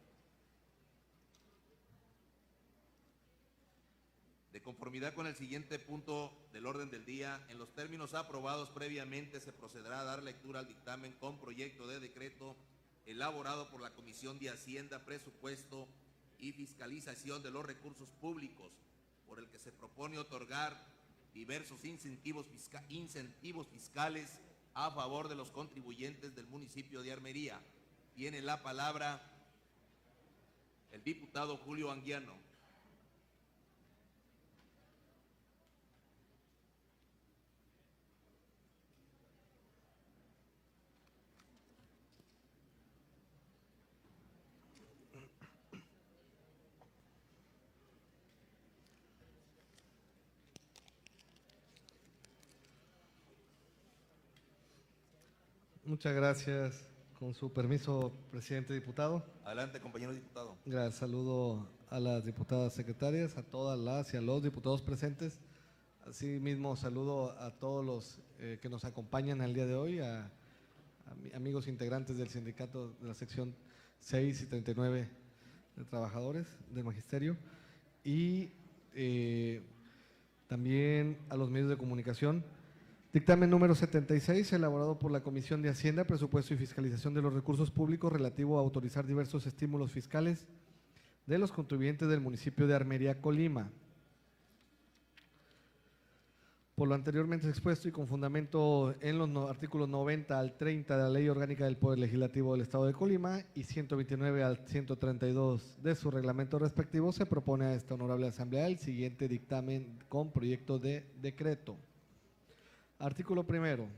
De conformidad con el siguiente punto del orden del día, en los términos aprobados previamente se procederá a dar lectura al dictamen con proyecto de decreto elaborado por la Comisión de Hacienda, Presupuesto y Fiscalización de los Recursos Públicos, por el que se propone otorgar diversos incentivos fiscales a favor de los contribuyentes del municipio de Armería. Tiene la palabra el diputado Julio Anguiano. Muchas gracias. Con su permiso, presidente diputado. Adelante, compañero diputado. Gracias. Saludo a las diputadas secretarias, a todas las y a los diputados presentes. Asimismo, saludo a todos los que nos acompañan el día de hoy, a amigos integrantes del sindicato de la sección 6 y 39 de trabajadores del magisterio y también a los medios de comunicación. Dictamen número 76, elaborado por la Comisión de Hacienda, Presupuesto y Fiscalización de los Recursos Públicos, relativo a autorizar diversos estímulos fiscales de los contribuyentes del municipio de Armería, Colima. Por lo anteriormente expuesto y con fundamento en los artículos 90 al 30 de la Ley Orgánica del Poder Legislativo del Estado de Colima y 129 al 132 de su reglamento respectivo, se propone a esta honorable Asamblea el siguiente dictamen con proyecto de decreto. Artículo primero.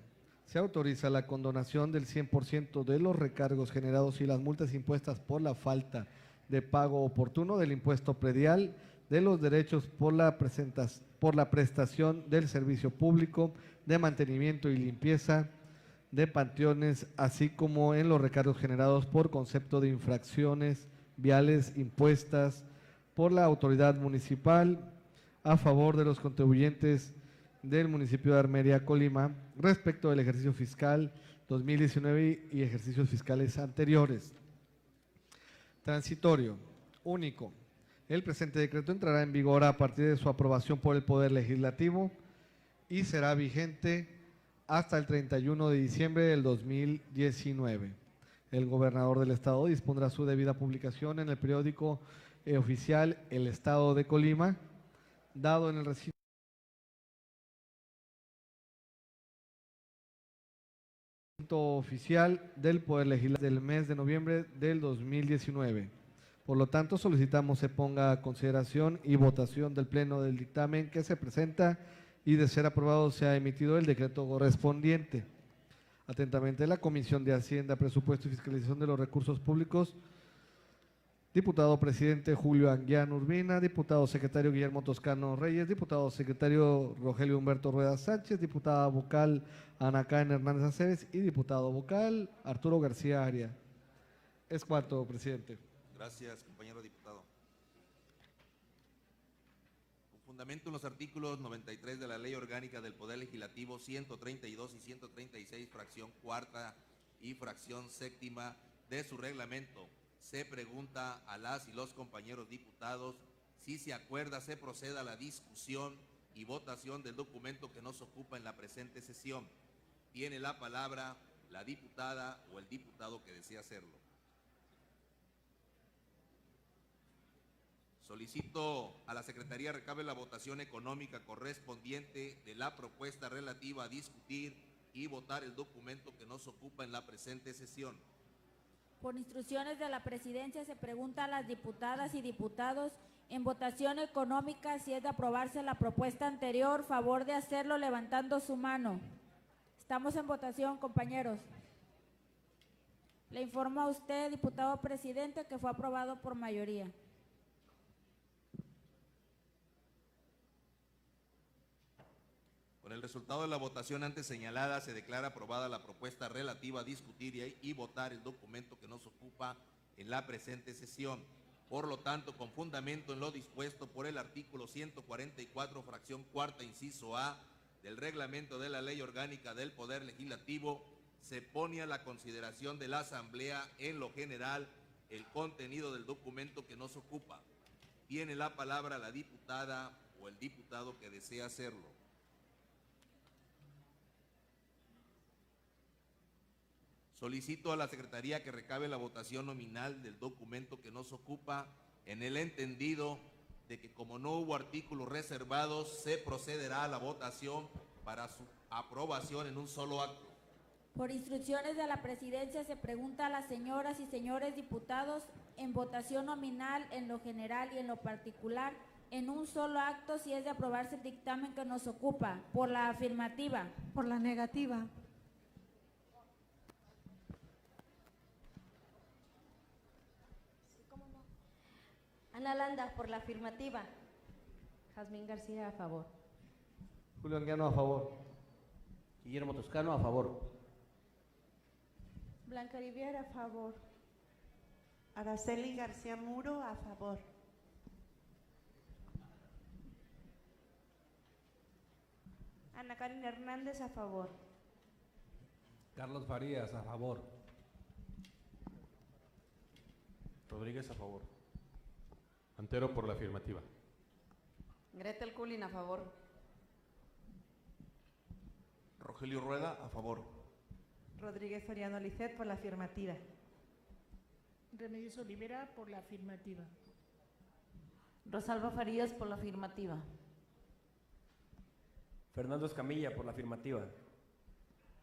Se autoriza la condonación del 100% de los recargos generados y las multas impuestas por la falta de pago oportuno del impuesto predial, de los derechos por la prestación del servicio público de mantenimiento y limpieza de panteones, así como en los recargos generados por concepto de infracciones viales impuestas por la autoridad municipal a favor de los contribuyentes del municipio de Armería, Colima, respecto del ejercicio fiscal 2019 y ejercicios fiscales anteriores. Transitorio. Único. El presente decreto entrará en vigor a partir de su aprobación por el Poder Legislativo y será vigente hasta el 31 de diciembre del 2019. El gobernador del estado dispondrá su debida publicación en el periódico oficial El Estado de Colima, dado en el recinto oficial del Poder Legislativo del mes de noviembre del 2019. Por lo tanto, solicitamos se ponga a consideración y votación del Pleno del dictamen que se presenta y, de ser aprobado, se ha emitido el decreto correspondiente. Atentamente, la Comisión de Hacienda, Presupuesto y Fiscalización de los Recursos Públicos. Diputado presidente Julio Anguiano Urbina, diputado secretario Guillermo Toscano Reyes, diputado secretario Rogelio Humberto Rueda Sánchez, diputada vocal Ana Karen Hernández Aceves y diputado vocal Arturo García Aria. Es cuanto, presidente. Gracias, compañero diputado. Con fundamento en los artículos 93 de la Ley Orgánica del Poder Legislativo, 132 y 136, fracción cuarta y fracción séptima de su reglamento, se pregunta a las y los compañeros diputados si se acuerda se proceda a la discusión y votación del documento que nos ocupa en la presente sesión. Tiene la palabra la diputada o el diputado que desea hacerlo. Solicito a la Secretaría recabe la votación económica correspondiente de la propuesta relativa a discutir y votar el documento que nos ocupa en la presente sesión. Por instrucciones de la Presidencia, se pregunta a las diputadas y diputados en votación económica si es de aprobarse la propuesta anterior, favor de hacerlo levantando su mano. Estamos en votación, compañeros. Le informo a usted, diputado presidente, que fue aprobado por mayoría. Con el resultado de la votación antes señalada, se declara aprobada la propuesta relativa a discutir y votar el documento que nos ocupa en la presente sesión. Por lo tanto, con fundamento en lo dispuesto por el artículo 144, fracción cuarta, inciso A, del reglamento de la Ley Orgánica del Poder Legislativo, se pone a la consideración de la Asamblea en lo general el contenido del documento que nos ocupa. Tiene la palabra la diputada o el diputado que desea hacerlo. Solicito a la Secretaría que recabe la votación nominal del documento que nos ocupa, en el entendido de que como no hubo artículos reservados, se procederá a la votación para su aprobación en un solo acto. Por instrucciones de la Presidencia se pregunta a las señoras y señores diputados en votación nominal en lo general y en lo particular en un solo acto si es de aprobarse el dictamen que nos ocupa. Por la afirmativa. Por la negativa. Ana Landa, por la afirmativa. Jazmín García, a favor. Julio Anguiano, a favor. Guillermo Toscano, a favor. Blanca Riviera, a favor. Araceli García Muro, a favor. Ana Karen Hernández, a favor. Carlos Farías, a favor. Rodríguez, a favor. Antero, por la afirmativa. Gretel Kulin, a favor. Rogelio Rueda, a favor. Rodríguez Soriano Lisset, por la afirmativa. Remedios Olivera, por la afirmativa. Rosalba Farías, por la afirmativa. Fernando Escamilla, por la afirmativa.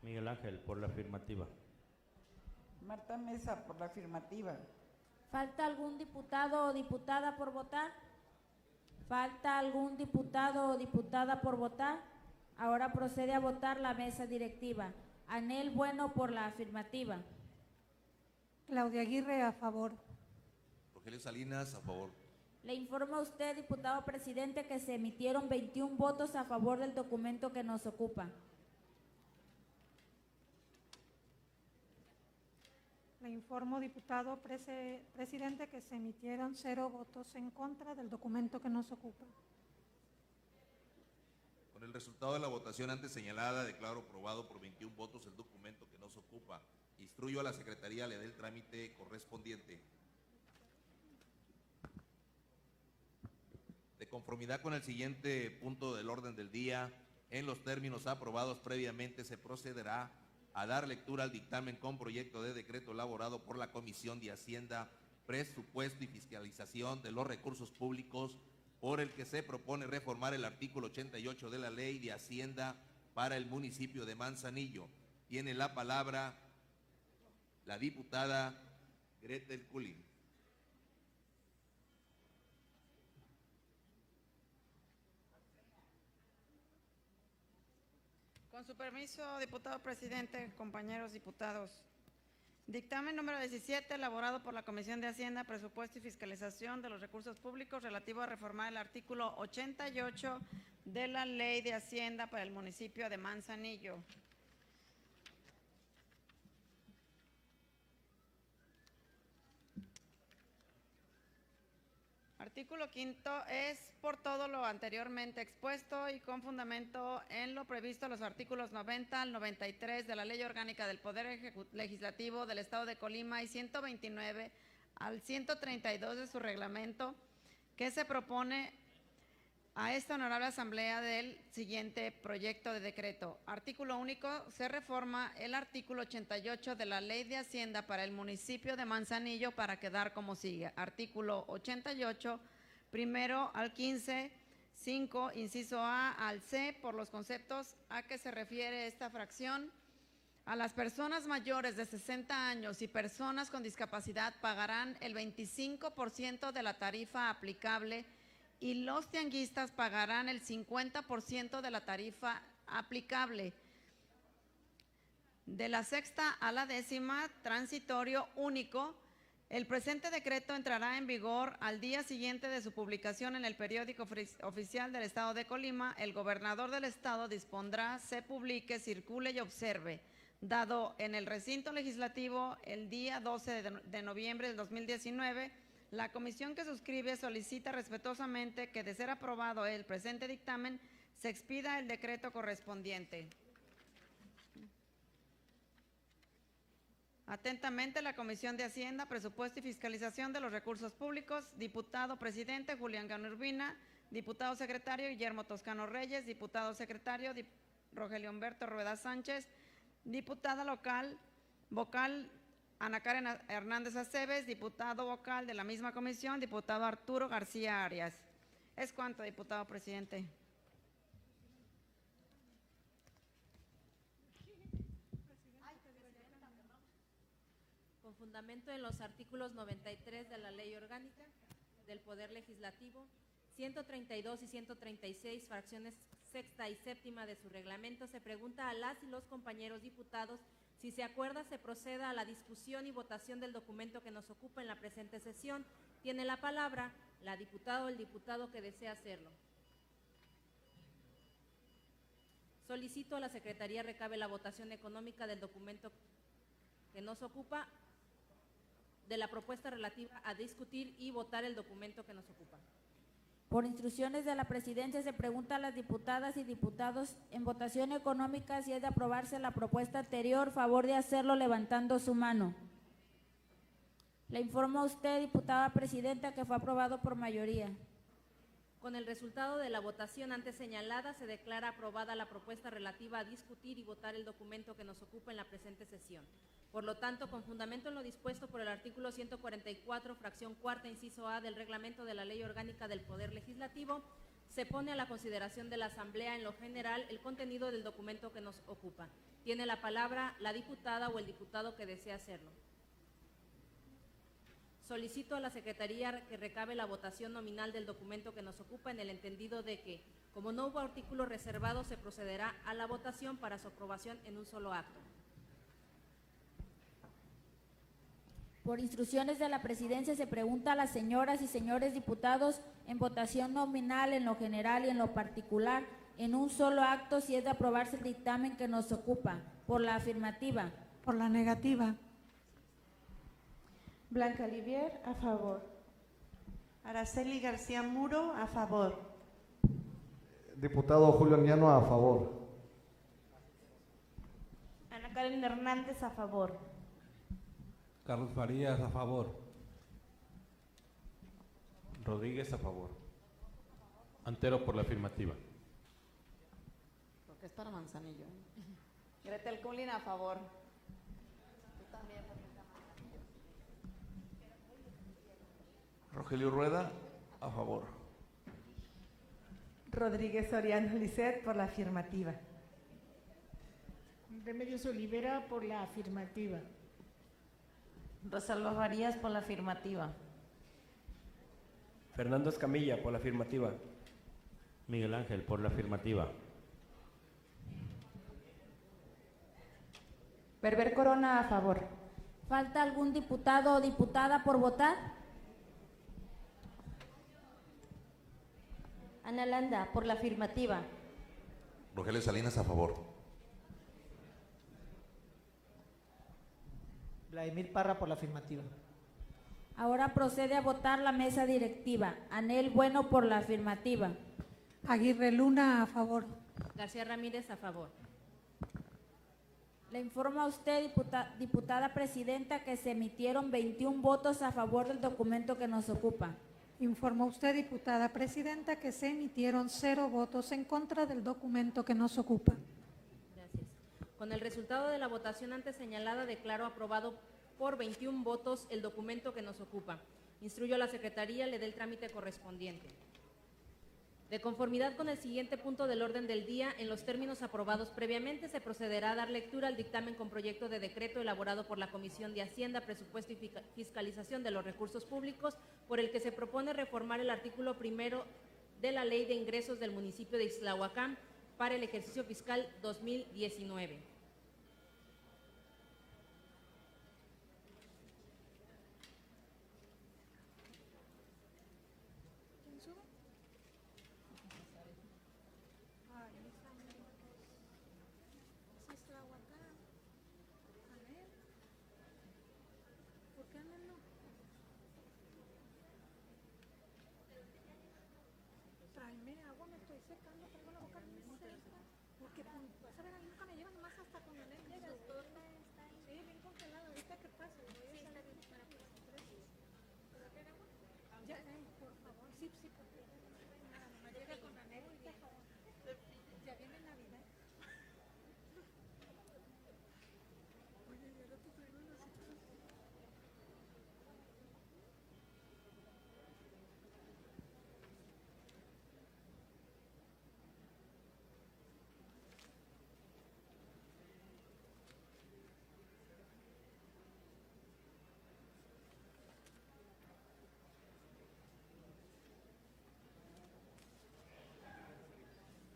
Miguel Ángel, por la afirmativa. Marta Mesa, por la afirmativa. ¿Falta algún diputado o diputada por votar? ¿Falta algún diputado o diputada por votar? Ahora procede a votar la mesa directiva. Anel Bueno, por la afirmativa. Claudia Aguirre, a favor. Rogelio Salinas, a favor. Le informa a usted, diputado presidente, que se emitieron 21 votos a favor del documento que nos ocupa. Le informo, diputado presidente, que se emitieron 0 votos en contra del documento que nos ocupa. Con el resultado de la votación antes señalada, declaro aprobado por 21 votos el documento que nos ocupa. Instruyo a la Secretaría le dé el trámite correspondiente. De conformidad con el siguiente punto del orden del día, en los términos aprobados previamente, se procederá a dar lectura al dictamen con proyecto de decreto elaborado por la Comisión de Hacienda, Presupuesto y Fiscalización de los Recursos Públicos, por el que se propone reformar el artículo 88 de la Ley de Hacienda para el municipio de Manzanillo. Tiene la palabra la diputada Gretel Kulin. Con su permiso, diputado presidente, compañeros diputados. Dictamen número 17, elaborado por la Comisión de Hacienda, Presupuesto y Fiscalización de los Recursos Públicos, relativo a reformar el artículo 88 de la Ley de Hacienda para el municipio de Manzanillo. Artículo 5 es por todo lo anteriormente expuesto y con fundamento en lo previsto en los artículos 90 al 93 de la Ley Orgánica del Poder Legislativo del Estado de Colima y 129 al 132 de su reglamento, que se propone a esta honorable asamblea del siguiente proyecto de decreto. Artículo único, se reforma el artículo 88 de la Ley de Hacienda para el municipio de Manzanillo para quedar como sigue. Artículo 88, primero al 15, 5, inciso A al C, por los conceptos a que se refiere esta fracción. A las personas mayores de 60 años y personas con discapacidad pagarán el 25% de la tarifa aplicable y los tianguistas pagarán el 50% de la tarifa aplicable. De la sexta a la décima, transitorio único. El presente decreto entrará en vigor al día siguiente de su publicación en el periódico oficial del Estado de Colima. El gobernador del Estado dispondrá, se publique, circule y observe, dado en el recinto legislativo el día 12 de noviembre del 2019, la comisión que suscribe solicita respetuosamente que, de ser aprobado el presente dictamen, se expida el decreto correspondiente. Atentamente, la Comisión de Hacienda, Presupuesto y Fiscalización de los Recursos Públicos, diputado presidente Julián Gano Urbina, Diputado secretario Guillermo Toscano Reyes. Diputado secretario Rogelio Humberto Rueda Sánchez. Diputada vocal Ana Karen Hernández Aceves. Diputado vocal de la misma comisión, diputado Arturo García Arias. Es cuanto, diputado presidente. Con fundamento en los artículos 93 de la Ley Orgánica del Poder Legislativo, 132 y 136, fracciones sexta y séptima de su reglamento, se pregunta a las y los compañeros diputados si se acuerda se proceda a la discusión y votación del documento que nos ocupa en la presente sesión. Tiene la palabra la diputada o el diputado que desea hacerlo. Solicito a la Secretaría recabe la votación económica del documento que nos ocupa, de la propuesta relativa a discutir y votar el documento que nos ocupa. Por instrucciones de la Presidencia, se pregunta a las diputadas y diputados en votación económica si es de aprobarse la propuesta anterior, favor de hacerlo levantando su mano. Le informo a usted, diputada presidenta, que fue aprobado por mayoría. Con el resultado de la votación antes señalada, se declara aprobada la propuesta relativa a discutir y votar el documento que nos ocupa en la presente sesión. Por lo tanto, con fundamento en lo dispuesto por el artículo 144, fracción cuarta, inciso A del reglamento de la Ley Orgánica del Poder Legislativo, se pone a la consideración de la Asamblea en lo general el contenido del documento que nos ocupa. Tiene la palabra la diputada o el diputado que desea hacerlo. Solicito a la Secretaría que recabe la votación nominal del documento que nos ocupa en el entendido de que, como no hubo artículos reservados, se procederá a la votación para su aprobación en un solo acto. Por instrucciones de la Presidencia, se pregunta a las señoras y señores diputados en votación nominal, en lo general y en lo particular, en un solo acto, si es de aprobarse el dictamen que nos ocupa. Por la afirmativa. Por la negativa. Blanca Olivier, a favor. Araceli García Muro, a favor. Diputado Julio Anguiano, a favor. Ana Karen Hernández, a favor. Carlos Farías, a favor. Rodríguez, a favor. Antero, por la afirmativa. Porque es para Manzanillo. Gretel Culin, a favor. Tú también, Rogelio Rueda, a favor. Rodríguez Soriano Lisset, por la afirmativa. Remedios Olivera, por la afirmativa. Rosalba Farías, por la afirmativa. Fernando Escamilla, por la afirmativa. Miguel Ángel, por la afirmativa. Berber Corona, a favor. ¿Falta algún diputado o diputada por votar? Ana Landa, por la afirmativa. Rogelio Salinas, a favor. Vladimir Parra, por la afirmativa. Ahora procede a votar la mesa directiva. Anel Bueno, por la afirmativa. Aguirre Luna, a favor. García Ramírez, a favor. Le informo a usted, diputada presidenta, que se emitieron 21 votos a favor del documento que nos ocupa. Informa usted, diputada presidenta, que se emitieron 0 votos en contra del documento que nos ocupa. Gracias. Con el resultado de la votación antes señalada, declaro aprobado por 21 votos el documento que nos ocupa. Instruyo a la Secretaría le dé el trámite correspondiente. De conformidad con el siguiente punto del orden del día, en los términos aprobados previamente, se procederá a dar lectura al dictamen con proyecto de decreto elaborado por la Comisión de Hacienda, Presupuesto y Fiscalización de los Recursos Públicos, por el que se propone reformar el artículo 1 de la Ley de Ingresos del municipio de Ixtlahuacán para el ejercicio fiscal 2019.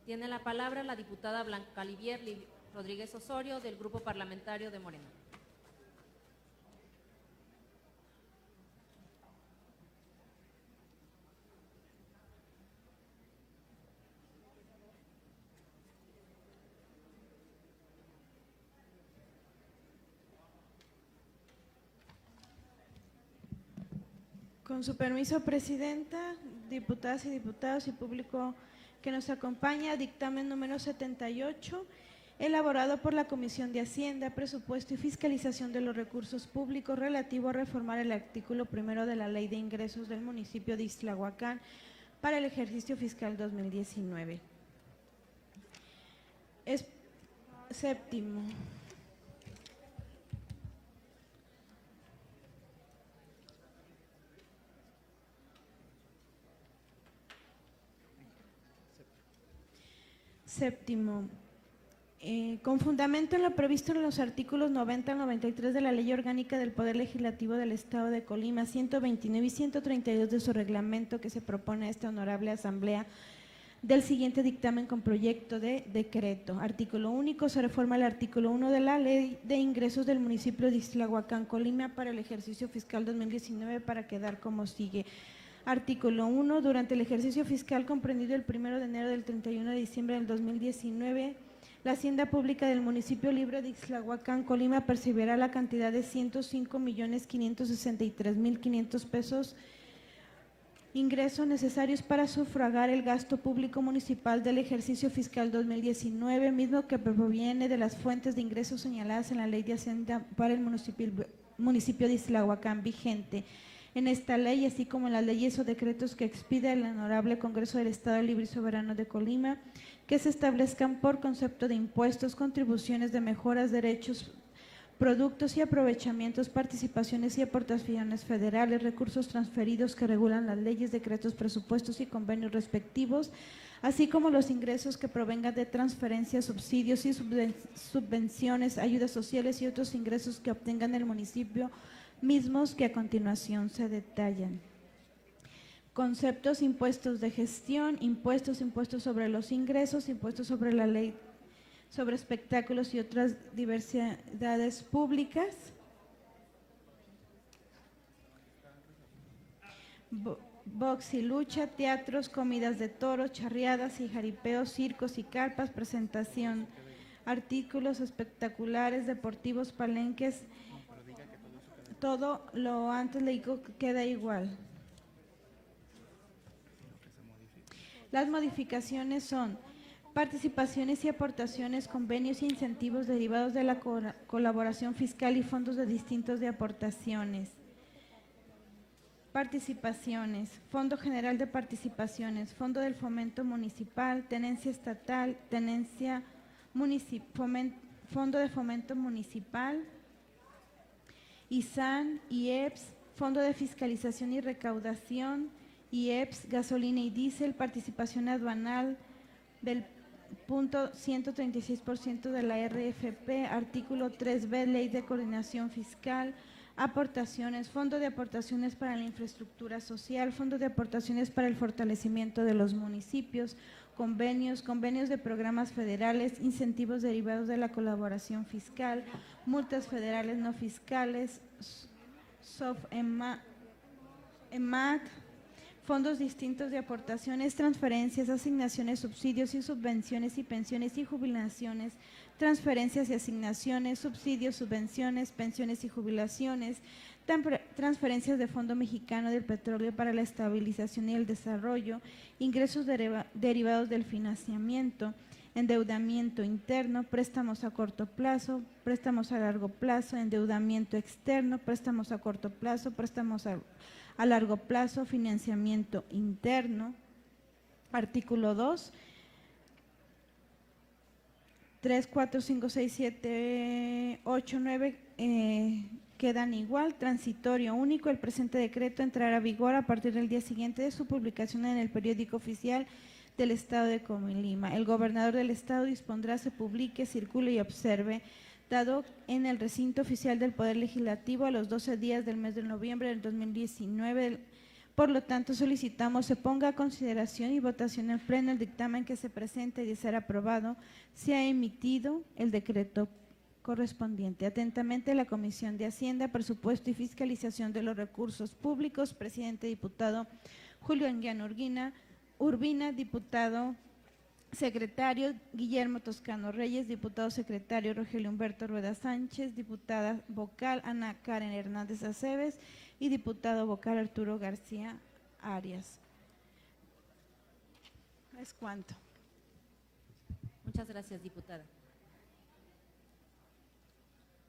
Tiene la palabra la diputada Blanca Livier Rodríguez Osorio, del Grupo Parlamentario de Morena. Con su permiso, Presidenta, diputadas y diputados y público que nos acompaña, dictamen número 78, elaborado por la Comisión de Hacienda, Presupuesto y Fiscalización de los Recursos Públicos, relativo a reformar el artículo 1 de la Ley de Ingresos del municipio de Ixtlahuacán para el ejercicio fiscal 2019. Séptimo. Séptimo, con fundamento en lo previsto en los artículos 90 al 93 de la Ley Orgánica del Poder Legislativo del Estado de Colima, 129 y 132 de su reglamento, que se propone a esta honorable Asamblea del siguiente dictamen con proyecto de decreto. Artículo único, se reforma el artículo 1 de la Ley de Ingresos del municipio de Ixtlahuacán, Colima, para el ejercicio fiscal 2019, para quedar como sigue. Artículo 1. Durante el ejercicio fiscal comprendido el 1 de enero del 31 de diciembre del 2019, la Hacienda Pública del municipio libre de Ixtlahuacán, Colima, percibirá la cantidad de 105.563.500 pesos, ingresos necesarios para sufragar el gasto público municipal del ejercicio fiscal 2019, mismo que proviene de las fuentes de ingresos señaladas en la Ley de Hacienda para el municipio de Ixtlahuacán vigente. En esta ley, así como en las leyes o decretos que expida el Honorable Congreso del Estado Libre y Soberano de Colima, que se establezcan por concepto de impuestos, contribuciones de mejoras, derechos, productos y aprovechamientos, participaciones y aportaciones federales, recursos transferidos que regulan las leyes, decretos, presupuestos y convenios respectivos, así como los ingresos que provengan de transferencias, subsidios y subvenciones, ayudas sociales y otros ingresos que obtengan el municipio, mismos que a continuación se detallan. Conceptos: impuestos de gestión, impuestos sobre los ingresos, impuestos sobre la ley sobre espectáculos y otras diversidades públicas, box y lucha, teatros, comidas de toros, charreadas y jaripeos, circos y carpas, presentación, artículos espectaculares, deportivos, palenques. Todo lo antes leído queda igual. Las modificaciones son participaciones y aportaciones, convenios y incentivos derivados de la colaboración fiscal y fondos de distintos de aportaciones. Participaciones: Fondo General de Participaciones, Fondo del Fomento Municipal, Tenencia Estatal, Fondo de Fomento Municipal, ISAN, IEPS, Fondo de Fiscalización y Recaudación, IEPS, gasolina y diésel, participación aduanal del punto 136% de la RFP, artículo 3B, Ley de Coordinación Fiscal, aportaciones, Fondo de Aportaciones para la Infraestructura Social, Fondo de Aportaciones para el Fortalecimiento de los Municipios, convenios de programas federales, incentivos derivados de la colaboración fiscal, multas federales no fiscales, EMAC, fondos distintos de aportaciones, transferencias, asignaciones, subsidios y subvenciones y pensiones y jubilaciones, transferencias y asignaciones, subsidios, subvenciones, pensiones y jubilaciones, transferencias de Fondo Mexicano del Petróleo para la Estabilización y el Desarrollo, ingresos derivados del financiamiento, endeudamiento interno, préstamos a corto plazo, préstamos a largo plazo, endeudamiento externo, préstamos a corto plazo, préstamos a largo plazo, financiamiento interno. Artículo 2. 3, 4, 5, 6, 7, 8, 9 quedan igual. Transitorio único. El presente decreto entrará a vigor a partir del día siguiente de su publicación en el periódico oficial del Estado de Colima. El gobernador del Estado dispondrá se publique, circule y observe, dado en el recinto oficial del Poder Legislativo a los 12 días del mes de noviembre del 2019. Por lo tanto, solicitamos se ponga a consideración y votación en pleno el dictamen que se presente y de ser aprobado, se ha emitido el decreto correspondiente. Atentamente, la Comisión de Hacienda, Presupuesto y Fiscalización de los Recursos Públicos, presidente diputado Julio Anguiano Urbina, diputado secretario Guillermo Toscano Reyes, diputado secretario Rogelio Humberto Rueda Sánchez, diputada vocal Ana Karen Hernández Aceves y diputado vocal Arturo García Arias. ¿Es cuánto? Muchas gracias, diputada.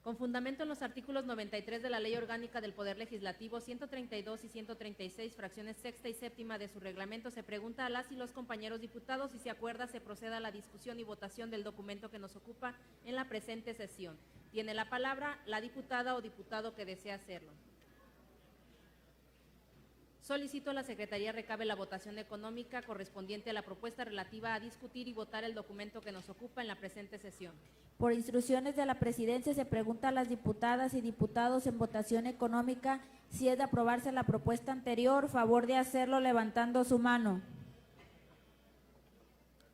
Con fundamento en los artículos 93 de la Ley Orgánica del Poder Legislativo, 132 y 136, fracciones sexta y séptima de su reglamento, se pregunta a las y los compañeros diputados si se acuerda se proceda a la discusión y votación del documento que nos ocupa en la presente sesión. Tiene la palabra la diputada o diputado que desea hacerlo. Solicito a la Secretaría recabe la votación económica correspondiente a la propuesta relativa a discutir y votar el documento que nos ocupa en la presente sesión. Por instrucciones de la Presidencia, se pregunta a las diputadas y diputados en votación económica si es de aprobarse la propuesta anterior, favor de hacerlo levantando su mano.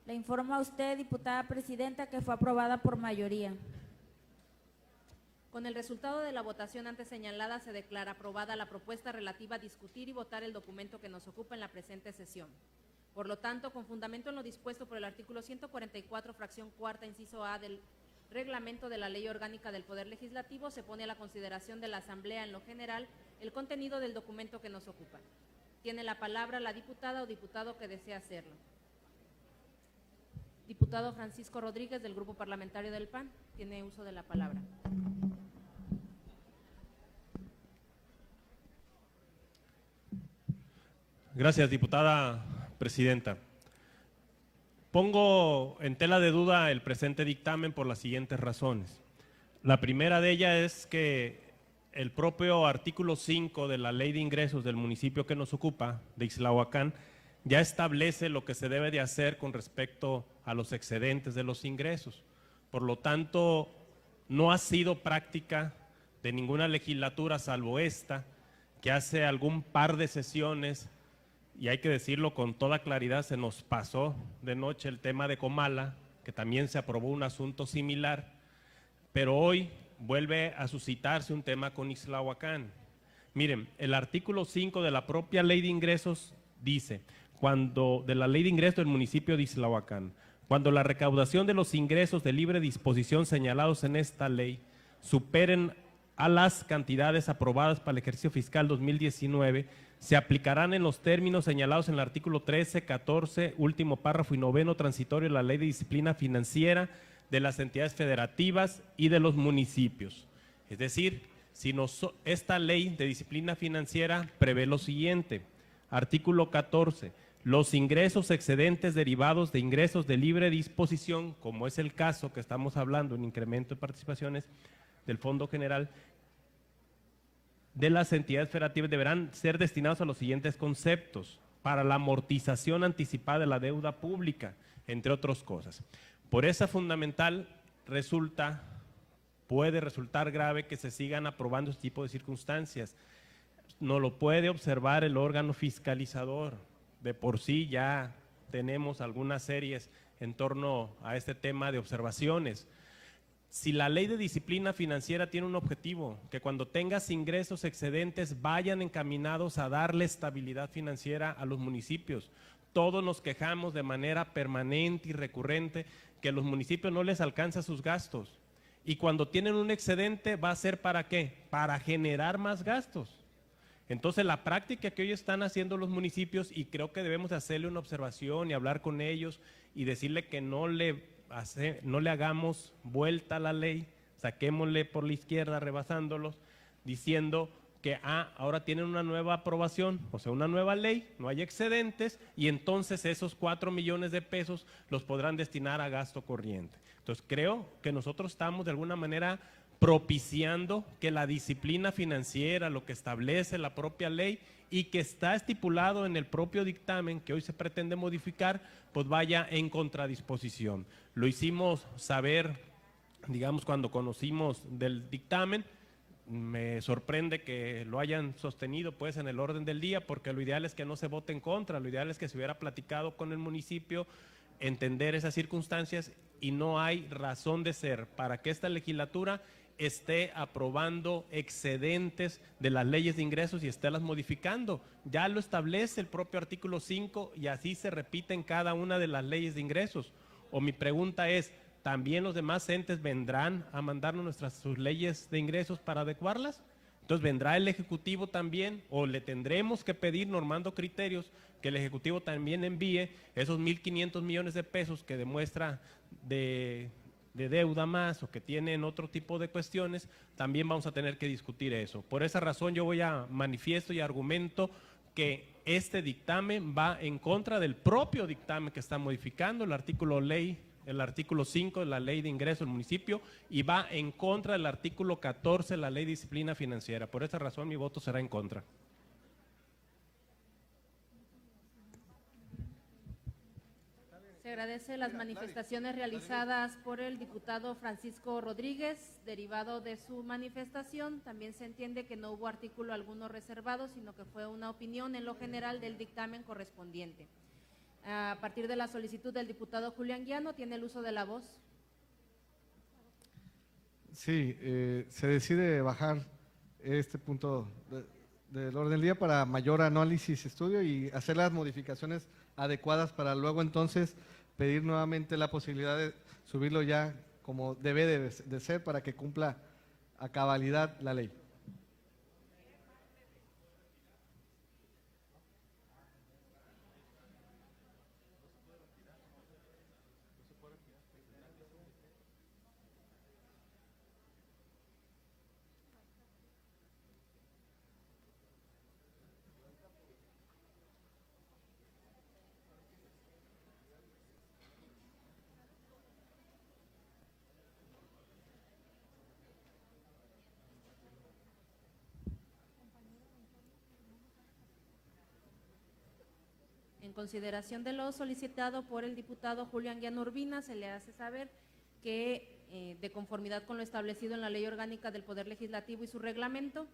Le informo a usted, diputada presidenta, que fue aprobada por mayoría. Con el resultado de la votación antes señalada, se declara aprobada la propuesta relativa a discutir y votar el documento que nos ocupa en la presente sesión. Por lo tanto, con fundamento en lo dispuesto por el artículo 144, fracción cuarta, inciso A del reglamento de la Ley Orgánica del Poder Legislativo, se pone a la consideración de la Asamblea en lo general el contenido del documento que nos ocupa. Tiene la palabra la diputada o diputado que desea hacerlo. Diputado Francisco Rodríguez, del Grupo Parlamentario del PAN, tiene uso de la palabra. Gracias, diputada presidenta. Pongo en tela de duda el presente dictamen por las siguientes razones. La primera de ellas es que el propio artículo 5 de la Ley de Ingresos del municipio que nos ocupa, de Ixtlahuacán, ya establece lo que se debe de hacer con respecto a los excedentes de los ingresos. Por lo tanto, no ha sido práctica de ninguna legislatura, salvo esta, que hace algún par de sesiones, y hay que decirlo con toda claridad, se nos pasó de noche el tema de Comala, que también se aprobó un asunto similar, pero hoy vuelve a suscitarse un tema con Ixtlahuacán. Miren, el artículo 5 de la propia Ley de Ingresos dice, de la Ley de Ingresos del municipio de Ixtlahuacán, cuando la recaudación de los ingresos de libre disposición señalados en esta ley superen a las cantidades aprobadas para el ejercicio fiscal 2019, se aplicarán en los términos señalados en el artículo 13, 14, último párrafo y noveno transitorio de la Ley de Disciplina Financiera de las entidades federativas y de los municipios. Es decir, esta Ley de Disciplina Financiera prevé lo siguiente, artículo 14, los ingresos excedentes derivados de ingresos de libre disposición, como es el caso que estamos hablando, un incremento de participaciones del Fondo General, de las entidades federativas deberán ser destinados a los siguientes conceptos: para la amortización anticipada de la deuda pública, entre otras cosas. Por esa fundamental puede resultar grave que se sigan aprobando este tipo de circunstancias. No lo puede observar el órgano fiscalizador. De por sí ya tenemos algunas series en torno a este tema de observaciones. Si la Ley de Disciplina Financiera tiene un objetivo, que cuando tengas ingresos excedentes vayan encaminados a darle estabilidad financiera a los municipios. Todos nos quejamos de manera permanente y recurrente que a los municipios no les alcanza sus gastos. Y cuando tienen un excedente, ¿va a ser para qué? Para generar más gastos. Entonces, la práctica que hoy están haciendo los municipios, y creo que debemos hacerle una observación y hablar con ellos y decirle que no le hagamos vuelta a la ley, saquémosle por la izquierda rebasándolos, diciendo que ahora tienen una nueva aprobación, o sea, una nueva ley, no hay excedentes, y entonces esos 4 millones de pesos los podrán destinar a gasto corriente. Entonces creo que nosotros estamos de alguna manera propiciando que la disciplina financiera, lo que establece la propia ley y que está estipulado en el propio dictamen que hoy se pretende modificar, pues vaya en contradisposición. Lo hicimos saber, digamos, cuando conocimos del dictamen. Me sorprende que lo hayan sostenido pues en el orden del día, porque lo ideal es que no se vote en contra, lo ideal es que se hubiera platicado con el municipio, entender esas circunstancias, y no hay razón de ser para que esta legislatura esté aprobando excedentes de las leyes de ingresos y esté las modificando. Ya lo establece el propio artículo 5 y así se repite en cada una de las leyes de ingresos. O mi pregunta es, ¿también los demás entes vendrán a mandarnos sus leyes de ingresos para adecuarlas? Entonces, ¿vendrá el Ejecutivo también o le tendremos que pedir, normando criterios, que el Ejecutivo también envíe esos 1.500 millones de pesos que demuestra de deuda más o que tienen otro tipo de cuestiones? También vamos a tener que discutir eso. Por esa razón yo voy a manifiesto y argumento que este dictamen va en contra del propio dictamen que está modificando el artículo 5 de la Ley de Ingreso del Municipio, y va en contra del artículo 14 de la Ley de Disciplina Financiera. Por esa razón mi voto será en contra. Se agradece las manifestaciones realizadas por el diputado Francisco Rodríguez. Derivado de su manifestación, también se entiende que no hubo artículo alguno reservado, sino que fue una opinión en lo general del dictamen correspondiente. A partir de la solicitud del diputado Julián Guiano, tiene el uso de la voz. Sí, se decide bajar este punto del orden del día para mayor análisis, estudio y hacer las modificaciones adecuadas para luego entonces pedir nuevamente la posibilidad de subirlo ya como debe de ser para que cumpla a cabalidad la ley. En consideración de lo solicitado por el diputado Julián Guiano Urbina, se le hace saber que, de conformidad con lo establecido en la Ley Orgánica del Poder Legislativo y su reglamento,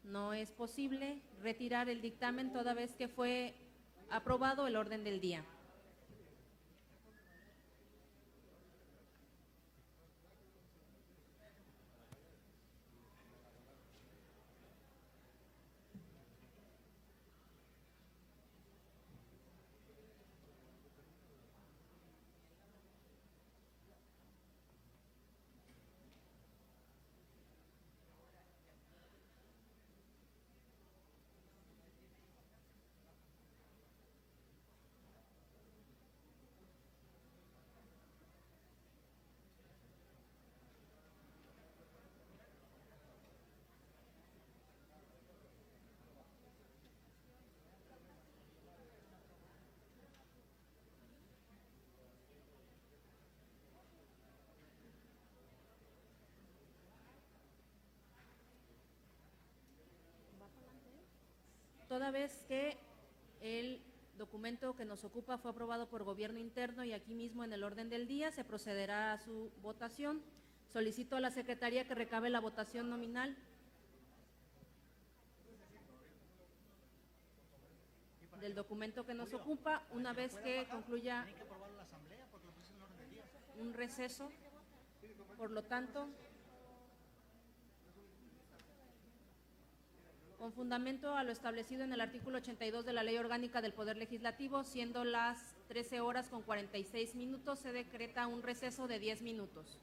no es posible retirar el dictamen toda vez que fue aprobado el orden del día. Toda vez que el documento que nos ocupa fue aprobado por gobierno interno y aquí mismo en el orden del día, se procederá a su votación. Solicito a la Secretaría que recabe la votación nominal. Del documento que nos ocupa, una vez que concluya un receso. Por lo tanto, con fundamento a lo establecido en el artículo 82 de la Ley Orgánica del Poder Legislativo, siendo las 13:46, se decreta un receso de 10 minutos.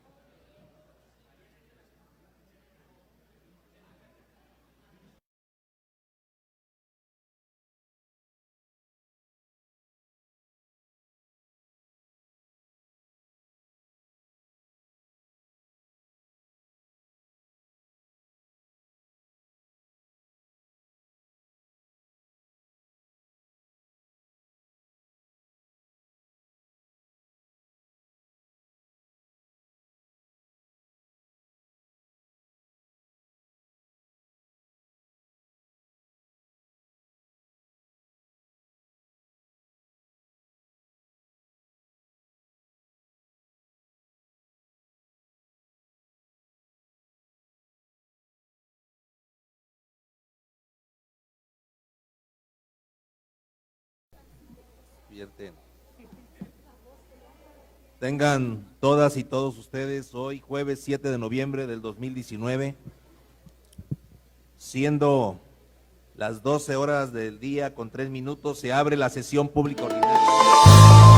convierten. Tengan todas y todos ustedes hoy, jueves 7 de noviembre del 2019, siendo las 12 horas del día con 3 minutos, se abre la sesión pública ordinaria.